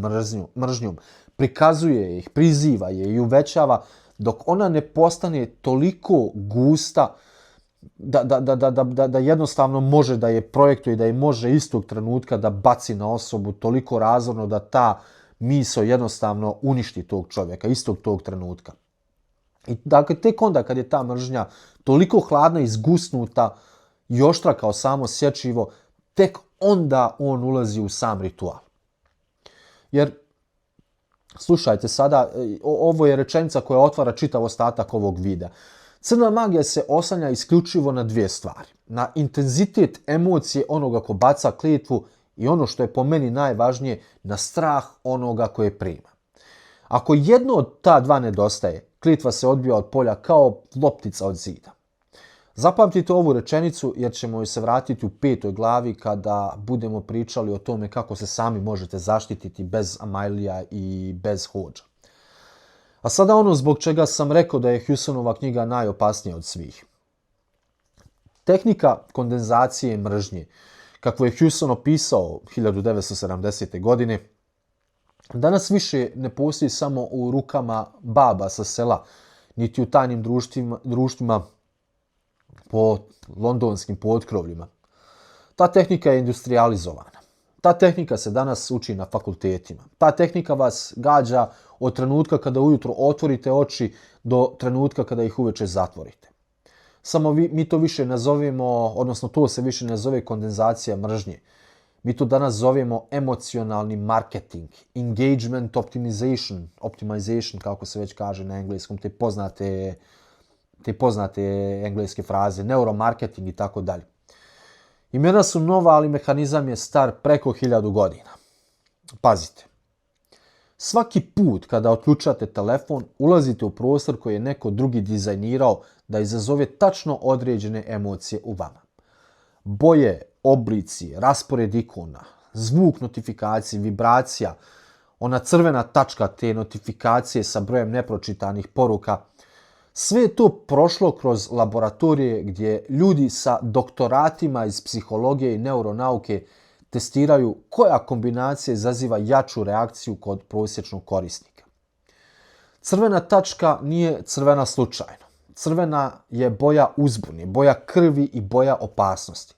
mržnjom, prikazuje ih, priziva je i uvećava dok ona ne postane toliko gusta da jednostavno može da je projektuje i da je može istog trenutka da baci na osobu toliko razorno da ta misao jednostavno uništi tog čovjeka, istog tog trenutka. I dakle, tek onda kad je ta mržnja toliko hladna, izgusnuta i oštra kao samo sječivo, tek onda on ulazi u sam ritual. Jer, slušajte sada, ovo je rečenica koja otvara čitav ostatak ovog videa. Crna magija se oslanja isključivo na dvije stvari. Na intenzitet emocije onoga ko baca kletvu i ono što je po meni najvažnije, na strah onoga koje prima. Ako jedno od ta dva nedostaje, kletva se odbija od polja kao loptica od zida. Zapamtite ovu rečenicu jer ćemo joj se vratiti u 5. glavi kada budemo pričali o tome kako se sami možete zaštititi bez Amailija i bez hodža. A sada ono zbog čega sam rekao da je Hewsonova knjiga najopasnija od svih. Tehnika kondenzacije mržnje, kako je Hewson opisao 1970. godine, danas više ne postoji samo u rukama baba sa sela, niti u tajnim društvima po londonskim potkrovljima. Ta tehnika je industrializovana. Ta tehnika se danas uči na fakultetima. Ta tehnika vas gađa od trenutka kada ujutro otvorite oči do trenutka kada ih uveče zatvorite. Samo mi to više ne zovemo, odnosno to se više ne zove kondenzacija mržnje. Mi to danas zovemo emocionalni marketing, engagement optimization, kako se već kaže na engleskom, te poznate engleske fraze, neuromarketing i tako dalje. Imena su nova, ali mehanizam je star preko 1000 godina. Pazite. Svaki put kada otključate telefon, ulazite u prostor koji je neko drugi dizajnirao da izazove tačno određene emocije u vama. Boje, oblici, raspored ikona, zvuk notifikacije, vibracija, ona crvena tačka te notifikacije sa brojem nepročitanih poruka, sve je to prošlo kroz laboratorije gdje ljudi sa doktoratima iz psihologije i neuronauke testiraju koja kombinacija izaziva jaču reakciju kod prosječnog korisnika. Crvena tačka nije crvena slučajno. Crvena je boja uzbune, boja krvi i boja opasnosti.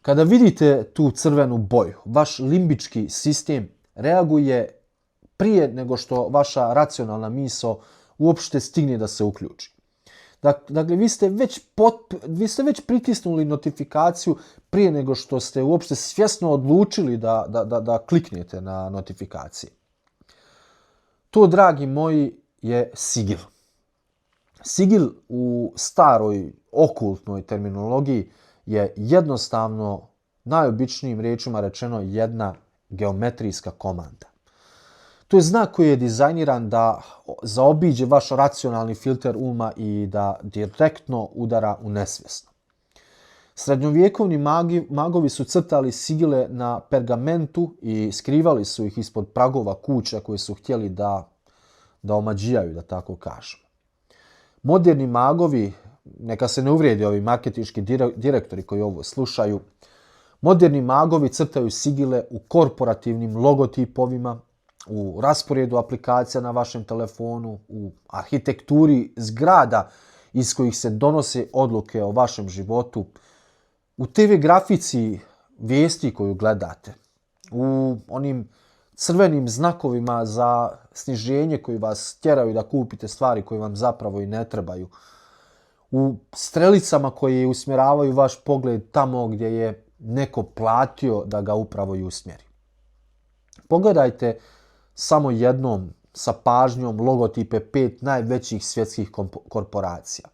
Kada vidite tu crvenu boju, vaš limbički sistem reaguje prije nego što vaša racionalna misao uopšte stigne da se uključi. Dakle, vi ste već pritisnuli notifikaciju prije nego što ste uopšte svjesno odlučili da kliknete na notifikacije. To, dragi moji, je sigil. Sigil u staroj okultnoj terminologiji je jednostavno, najobičnijim riječima rečeno, jedna geometrijska komanda. To je znak koji je dizajniran da zaobiđe vaš racionalni filter uma i da direktno udara u nesvjesno. Srednjovjekovni magovi su crtali sigile na pergamentu i skrivali su ih ispod pragova kuća koje su htjeli da omađijaju, da tako kažem. Moderni magovi, neka se ne uvrijedi ovi marketinški direktori koji ovo slušaju, moderni magovi crtaju sigile u korporativnim logotipovima, u rasporedu aplikacija na vašem telefonu, u arhitekturi zgrada iz kojih se donose odluke o vašem životu, u TV grafici vijesti koju gledate, u onim crvenim znakovima za sniženje koji vas tjeraju da kupite stvari koje vam zapravo i ne trebaju, u strelicama koje usmjeravaju vaš pogled tamo gdje je neko platio da ga upravo i usmjeri. Pogledajte samo jednom sa pažnjom logotipe 5 najvećih svjetskih korporacija.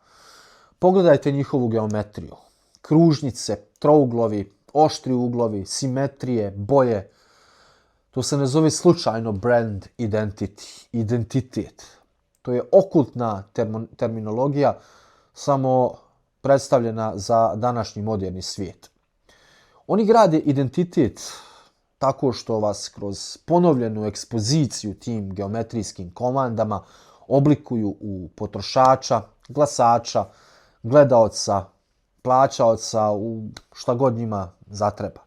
Pogledajte njihovu geometriju. Kružnice, trouglovi, oštri uglovi, simetrije, boje. To se ne zove slučajno brand identitet. To je okultna terminologija, samo predstavljena za današnji moderni svijet. Oni grade identitet tako što vas kroz ponovljenu ekspoziciju tim geometrijskim komandama oblikuju u potrošača, glasača, gledaoca, plaćaoca, u šta god njima zatreba.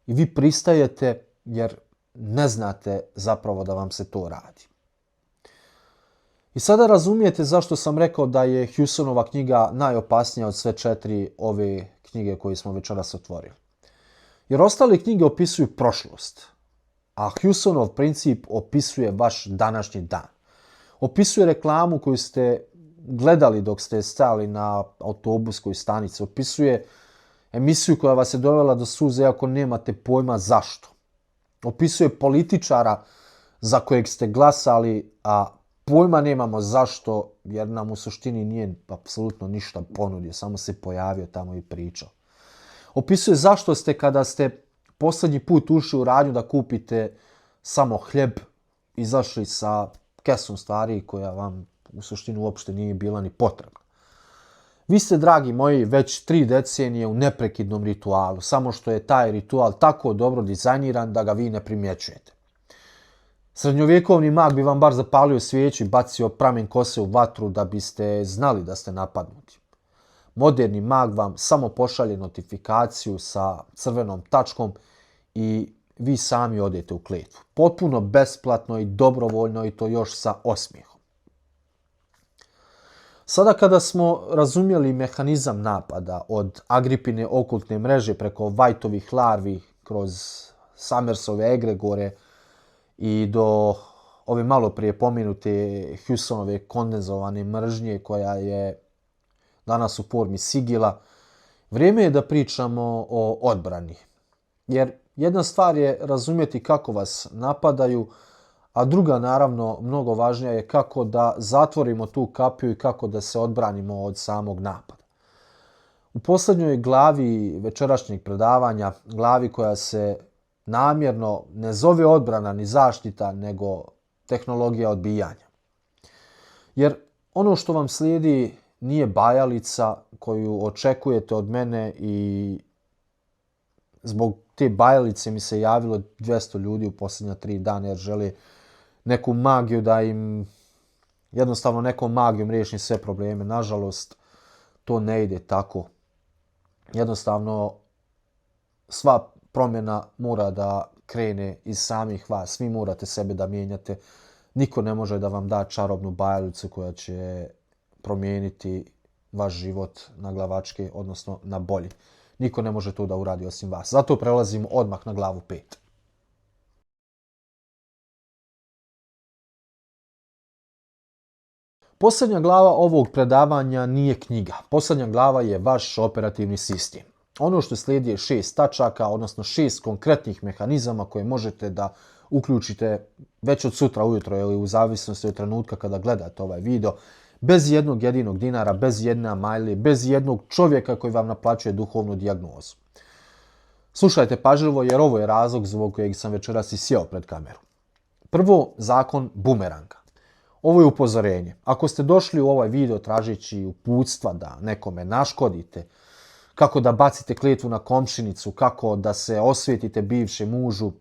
I vi pristajete jer ne znate zapravo da vam se to radi. I sada razumijete zašto sam rekao da je Hewsonova knjiga najopasnija od sve 4 ove knjige koje smo večeras otvorili. Jer ostale knjige opisuju prošlost, a Hewsonov princip opisuje vaš današnji dan. Opisuje reklamu koju ste gledali dok ste stajali na autobuskoj stanici. Opisuje emisiju koja vas je dovela do suze ako nemate pojma zašto. Opisuje političara za kojeg ste glasali, a pojma nemamo zašto, jer nam u suštini nije apsolutno ništa ponudio, samo se pojavio tamo i pričao. Opisuje zašto ste, kada ste posljednji put ušli u radnju da kupite samo hljeb, izašli sa kesom stvari koja vam u suštini uopšte nije bila ni potrebna. Vi ste, dragi moji, već 3 decenije u neprekidnom ritualu, samo što je taj ritual tako dobro dizajniran da ga vi ne primjećujete. Srednjovjekovni mag bi vam bar zapalio svijeću i bacio pramen kose u vatru da biste znali da ste napadnuti. Moderni mag vam samo pošalje notifikaciju sa crvenom tačkom i vi sami odete u kletvu. Potpuno besplatno i dobrovoljno, i to još sa osmijehom. Sada kada smo razumjeli mehanizam napada od Agripine okultne mreže preko Whiteovih larvi kroz Summersove egregore i do ove malo prije pomenute Hewsonove kondenzovane mržnje koja je danas u formi sigila, vrijeme je da pričamo o odbrani. Jer jedna stvar je razumjeti kako vas napadaju, a druga, naravno, mnogo važnija je kako da zatvorimo tu kapiju i kako da se odbranimo od samog napada. U posljednjoj glavi večerašnjeg predavanja, glavi koja se namjerno ne zove odbrana ni zaštita, nego tehnologija odbijanja. Jer ono što vam slijedi nije bajalica koju očekujete od mene i zbog te bajalice mi se javilo 200 ljudi u posljednja 3 dana jer žele neku magiju da im jednostavno nekom magijom riješi sve probleme. Nažalost, to ne ide tako. Jednostavno, sva promjena mora da krene iz samih vas. Vi morate sebe da mijenjate. Niko ne može da vam da čarobnu bajalicu koja će promijeniti vaš život na glavačke, odnosno na bolje. Niko ne može to da uradi osim vas. Zato prelazimo odmah na glavu 5. Posljednja glava ovog predavanja nije knjiga. Posljednja glava je vaš operativni sistem. Ono što slijedi je 6 tačaka, odnosno 6 konkretnih mehanizama koje možete da uključite već od sutra ujutro ili u zavisnosti od trenutka kada gledate ovaj video, bez jednog jedinog dinara, bez jedne majli, bez jednog čovjeka koji vam naplaćuje duhovnu dijagnozu. Slušajte pažljivo jer ovo je razlog zbog kojeg sam večeras i sjeo pred kameru. Prvo, zakon bumeranga. Ovo je upozorenje. Ako ste došli u ovaj video tražeći uputstva da nekome naškodite, kako da bacite kletvu na komšinicu, kako da se osvetite bivšem mužu,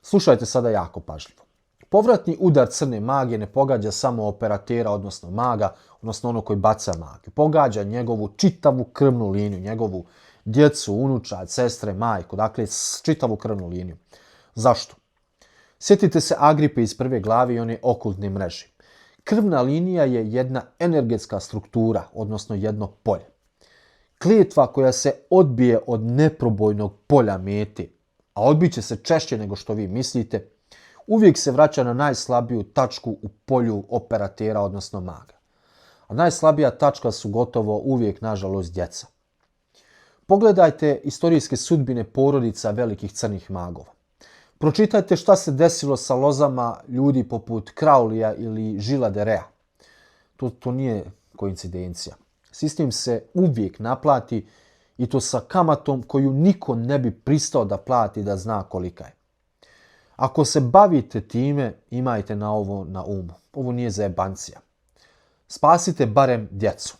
slušajte sada jako pažljivo. Povratni udar crne magije ne pogađa samo operatera, odnosno maga, odnosno ono koji baca magiju. Pogađa njegovu čitavu krvnu liniju, njegovu djecu, unučad, sestre, majku, dakle čitavu krvnu liniju. Zašto? Sjetite se Agripe iz prve glave i one okultne mreže. Krvna linija je jedna energetska struktura, odnosno jedno polje. Kletva koja se odbije od neprobojnog polja mete, a odbit će se češće nego što vi mislite, uvijek se vraća na najslabiju tačku u polju operatera, odnosno maga. A najslabija tačka su gotovo uvijek, nažalost, djeca. Pogledajte istorijske sudbine porodica velikih crnih magova. Pročitajte šta se desilo sa lozama ljudi poput Crowleya ili Gillesa de Rea. To nije koincidencija. Sistem se uvijek naplati i to sa kamatom koju niko ne bi pristao da plati da zna kolika je. Ako se bavite time, imajte na ovo na umu. Ovo nije zajebancija. Spasite barem djecu.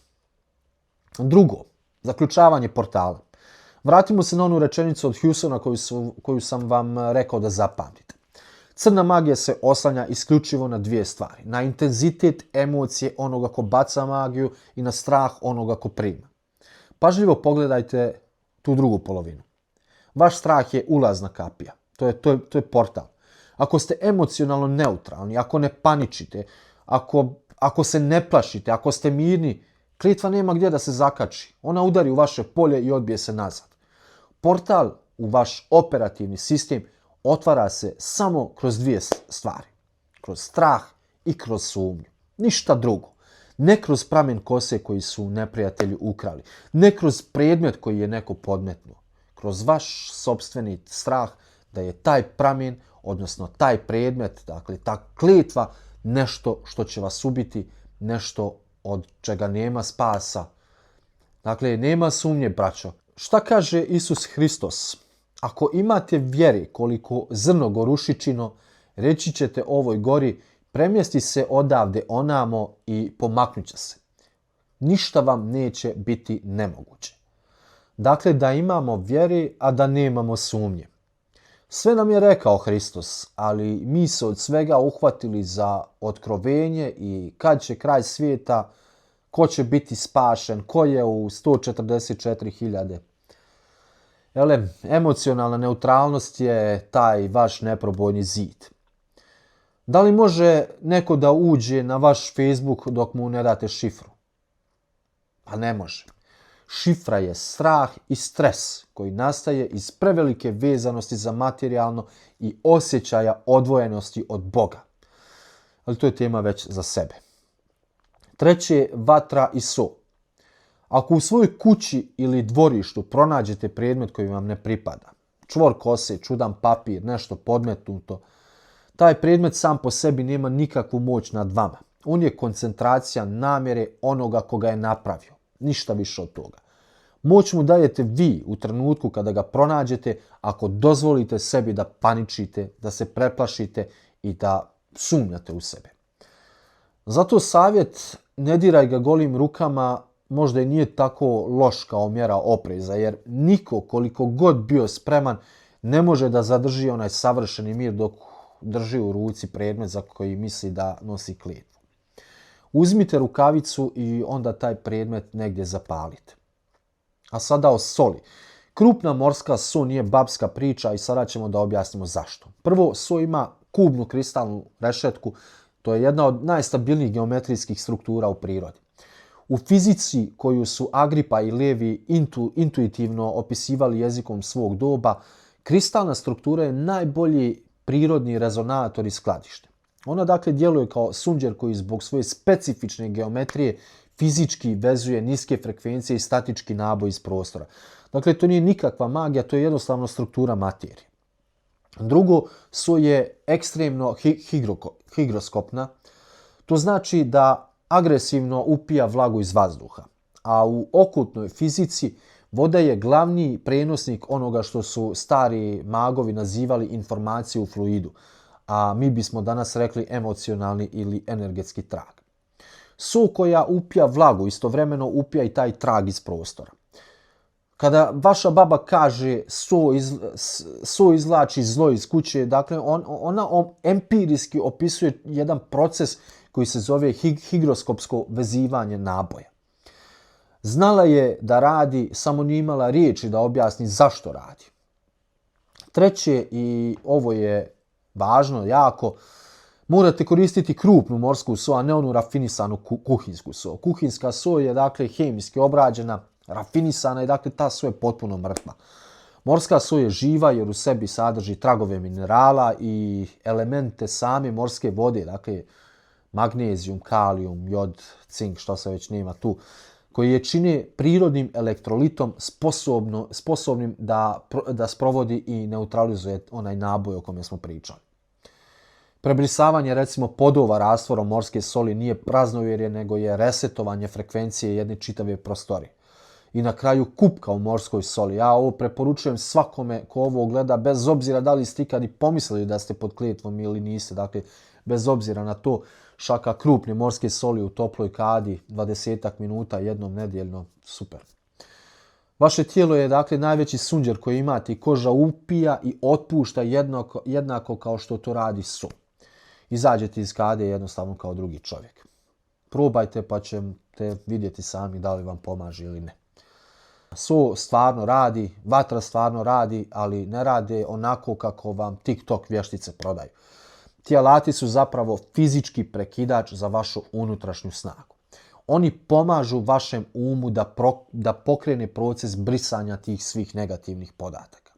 Drugo, zaključavanje portala. Vratimo se na onu rečenicu od Husona koju sam vam rekao da zapamtite. Crna magija se oslanja isključivo na dvije stvari. Na intenzitet emocije onoga ko baca magiju i na strah onoga ko prima. Pažljivo pogledajte tu drugu polovinu. Vaš strah je ulazna kapija. To je portal. Ako ste emocionalno neutralni, ako ne paničite, ako se ne plašite, ako ste mirni, kletva nema gdje da se zakači. Ona udari u vaše polje i odbije se nazad. Portal u vaš operativni sistem otvara se samo kroz dvije stvari. Kroz strah i kroz sumnju. Ništa drugo. Ne kroz pramen kose koji su neprijatelji ukrali. Ne kroz predmet koji je neko podmetnuo. Kroz vaš sopstveni strah da je taj pramen, odnosno taj predmet, dakle ta kletva, nešto što će vas ubiti, nešto od čega nema spasa. Dakle, nema sumnje, braćo. Šta kaže Isus Hristos? Ako imate vjere koliko zrno gorušičino, reći ćete ovoj gori, premjesti se odavde onamo i pomaknut će se. Ništa vam neće biti nemoguće. Dakle, da imamo vjere, a da nemamo sumnje. Sve nam je rekao Hristos, ali mi se od svega uhvatili za otkrovenje i kad će kraj svijeta, ko će biti spašen, ko je u 144.000. Emocionalna neutralnost je taj vaš neprobojni zid. Da li može neko da uđe na vaš Facebook dok mu ne date šifru? Pa ne može. Šifra je strah i stres koji nastaje iz prevelike vezanosti za materijalno i osjećaja odvojenosti od Boga. Ali to je tema već za sebe. Treće, vatra i so. Ako u svojoj kući ili dvorištu pronađete predmet koji vam ne pripada, čvor kose, čudan papir, nešto podmetnuto, taj predmet sam po sebi nema nikakvu moć nad vama. On je koncentracija namjere onoga koga je napravio. Ništa više od toga. Moć mu dajete vi u trenutku kada ga pronađete ako dozvolite sebi da paničite, da se preplašite i da sumnjate u sebe. Zato savjet ne diraj ga golim rukama možda i nije tako loš kao mjera opreza, jer niko koliko god bio spreman ne može da zadrži onaj savršeni mir dok drži u ruci predmet za koji misli da nosi kletvu. Uzmite rukavicu i onda taj predmet negdje zapalite. A sada o soli. Krupna morska so nije babska priča i sada ćemo da objasnimo zašto. Prvo, so ima kubnu kristalnu rešetku, to je jedna od najstabilnijih geometrijskih struktura u prirodi. U fizici koju su Agripa i Levi intuitivno opisivali jezikom svog doba, kristalna struktura je najbolji prirodni rezonator i skladište. Ona dakle djeluje kao sunđer koji zbog svoje specifične geometrije fizički vezuje niske frekvencije i statički naboj iz prostora. Dakle, to nije nikakva magija, to je jednostavno struktura materije. Drugo, so je ekstremno higroskopna. To znači da agresivno upija vlagu iz vazduha. A u okultnoj fizici voda je glavni prenosnik onoga što su stari magovi nazivali informaciju u fluidu, a mi bismo danas rekli emocionalni ili energetski trag. So koja upija vlagu istovremeno upija i taj trag iz prostora. Kada vaša baba kaže so izvlači zlo iz kuće, dakle ona empirijski opisuje jedan proces koji se zove higroskopsko vezivanje naboja. Znala je da radi, samo nije imala riječi da objasni zašto radi. Treće, i ovo je važno jako, morate koristiti krupnu morsku so, a ne onu rafinisanu kuhinsku so. Kuhinska so je dakle hemijski obrađena, rafinisana i dakle ta so je potpuno mrtva. Morska so je živa jer u sebi sadrži tragove minerala i elemente same morske vode, dakle magnezijum, kalijum, jod, cink, što se već nema tu, koji je čine prirodnim elektrolitom sposobnim da sprovodi i neutralizuje onaj naboj o kome smo pričali. Prebrisavanje recimo podova rastvorom morske soli nije praznovjerje, nego je resetovanje frekvencije jedne čitave prostorije. I na kraju kupka u morskoj soli. Ja ovo preporučujem svakome ko ovo gleda, bez obzira da li ste ikad i pomislili da ste pod kletvom ili niste. Dakle, bez obzira na to, šaka krupne morske soli u toploj kadi, 20 minuta jednom nedjeljno, super. Vaše tijelo je dakle najveći sunđer koji imate i koža upija i otpušta jednako kao što to radi so. Izađete iz kade jednostavno kao drugi čovjek. Probajte pa ćete vidjeti sami da li vam pomaže ili ne. So stvarno radi, vatra stvarno radi, ali ne rade onako kako vam TikTok vještice prodaju. Ti alati su zapravo fizički prekidač za vašu unutrašnju snagu. Oni pomažu vašem umu da pokrene proces brisanja tih svih negativnih podataka.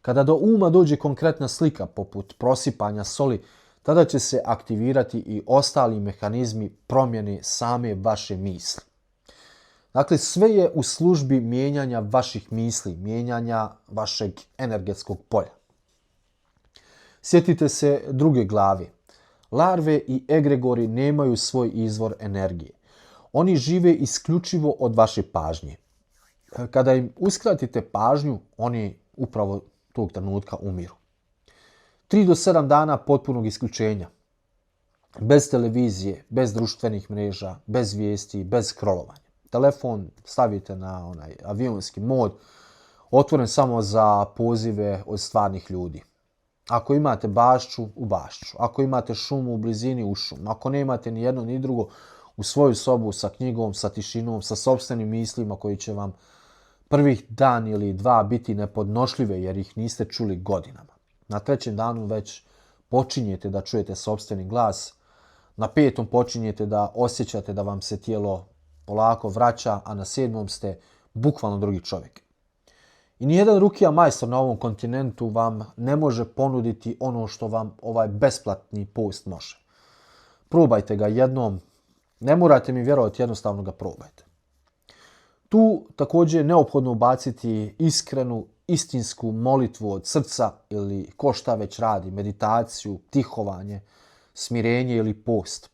Kada do uma dođe konkretna slika poput prosipanja soli, tada će se aktivirati i ostali mehanizmi promjene same vaše misli. Dakle, sve je u službi mijenjanja vaših misli, mijenjanja vašeg energetskog polja. Sjetite se druge glave. Larve i egregori nemaju svoj izvor energije. Oni žive isključivo od vaše pažnje. Kada im uskratite pažnju, oni upravo tog trenutka umiru. 3 do 7 dana potpunog isključenja. Bez televizije, bez društvenih mreža, bez vijesti, bez scrollovanja. Telefon stavite na onaj avionski mod, otvoren samo za pozive od stvarnih ljudi. Ako imate bašću, u bašću. Ako imate šumu u blizini, u šumu. Ako nemate ni jedno ni drugo, u svoju sobu sa knjigom, sa tišinom, sa sopstvenim mislima koji će vam prvih dan ili 2 biti nepodnošljive jer ih niste čuli godinama. Na 3. danu već počinjete da čujete sopstveni glas. Na 5. počinjete da osjećate da vam se tijelo polako vraća, a na 7. ste bukvalno drugi čovjek. I nijedan rukija majstor na ovom kontinentu vam ne može ponuditi ono što vam ovaj besplatni post može. Probajte ga jednom, ne morate mi vjerovati, jednostavno ga probajte. Tu također je neophodno ubaciti iskrenu, istinsku molitvu od srca ili ko šta već radi, meditaciju, tihovanje, smirenje ili post.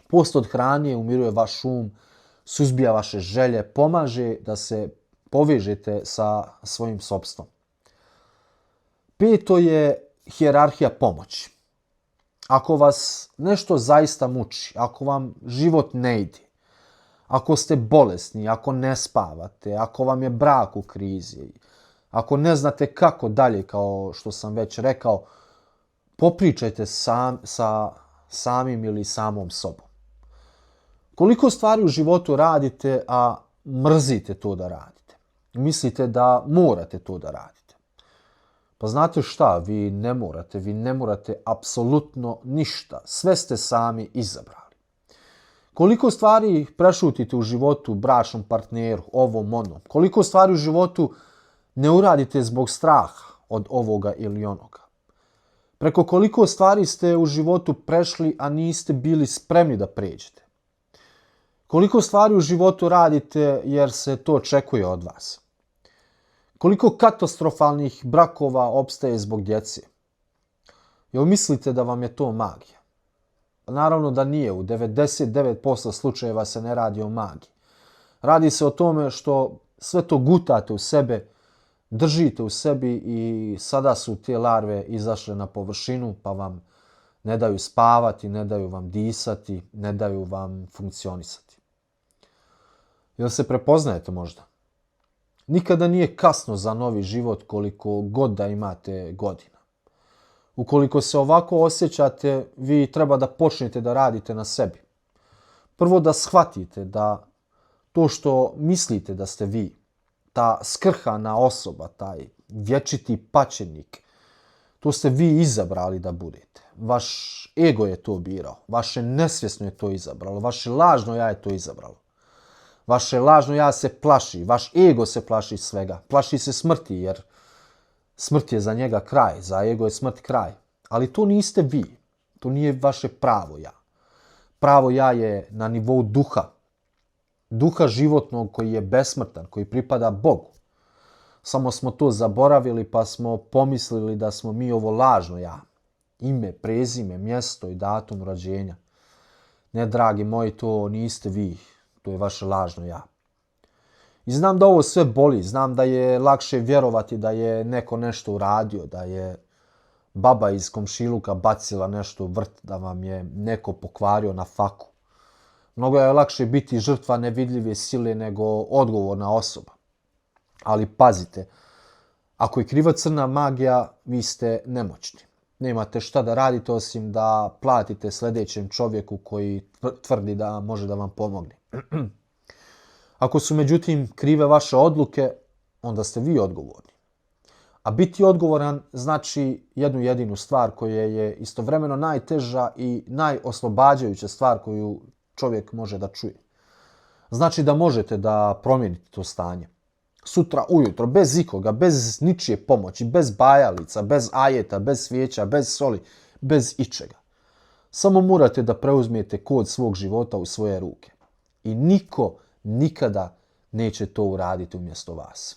Post od hrane umiruje vaš um, suzbija vaše želje, pomaže da se povežete sa svojim sopstvom. 5. je hijerarhija pomoći. Ako vas nešto zaista muči, ako vam život ne ide, ako ste bolesni, ako ne spavate, ako vam je brak u krizi, ako ne znate kako dalje, kao što sam već rekao, popričajte sa samim ili samom sobom. Koliko stvari u životu radite, a mrzite to da radite? Mislite da morate to da radite? Pa znate šta, vi ne morate apsolutno ništa. Sve ste sami izabrali. Koliko stvari prešutite u životu, bračnom partneru, ovom, onom? Koliko stvari u životu ne uradite zbog straha od ovoga ili onoga? Preko koliko stvari ste u životu prešli, a niste bili spremni da pređete. Koliko stvari u životu radite jer se to očekuje od vas. Koliko katastrofalnih brakova opstaje zbog djece. Jel mislite da vam je to magija? Naravno da nije. U 99% slučajeva se ne radi o magiji. Radi se o tome što sve to gutate u sebe, držite u sebi i sada su te larve izašle na površinu pa vam ne daju spavati, ne daju vam disati, ne daju vam funkcionisati. Jel se prepoznajete možda? Nikada nije kasno za novi život koliko god da imate godina. Ukoliko se ovako osjećate, vi treba da počnete da radite na sebi. Prvo da shvatite da to što mislite da ste vi, ta skrhana osoba, taj vječiti pačenik, to ste vi izabrali da budete. Vaš ego je to birao, vaše nesvjesno je to izabralo, vaše lažno ja je to izabralo. Vaše lažno ja se plaši, vaš ego se plaši svega. Plaši se smrti jer smrt je za njega kraj, za ego je smrt kraj. Ali to niste vi, to nije vaše pravo ja. Pravo ja je na nivou duha. Duha životnog koji je besmrtan, koji pripada Bogu. Samo smo to zaboravili pa smo pomislili da smo mi ovo lažno ja. Ime, prezime, mjesto i datum rođenja. Ne, dragi moji, to niste vi. To je vaše lažno ja. I znam da ovo sve boli. Znam da je lakše vjerovati da je neko nešto uradio, da je baba iz komšiluka bacila nešto u vrt, da vam je neko pokvario na faku. Mnogo je lakše biti žrtva nevidljive sile nego odgovorna osoba. Ali pazite, ako je kriva crna magija, vi ste nemoćni. Nemate šta da radite osim da platite sljedećem čovjeku koji tvrdi da može da vam pomogne. Ako su međutim krive vaše odluke, onda ste vi odgovorni. A biti odgovoran znači jednu jedinu stvar koja je istovremeno najteža i najoslobađajuća stvar koju čovjek može da čuje. Znači da možete da promijenite to stanje. Sutra ujutro, bez ikoga, bez ničije pomoći, bez bajalica, bez ajeta, bez svijeća, bez soli, bez ičega. Samo morate da preuzmete kod svog života u svoje ruke. I niko nikada neće to uraditi umjesto vas.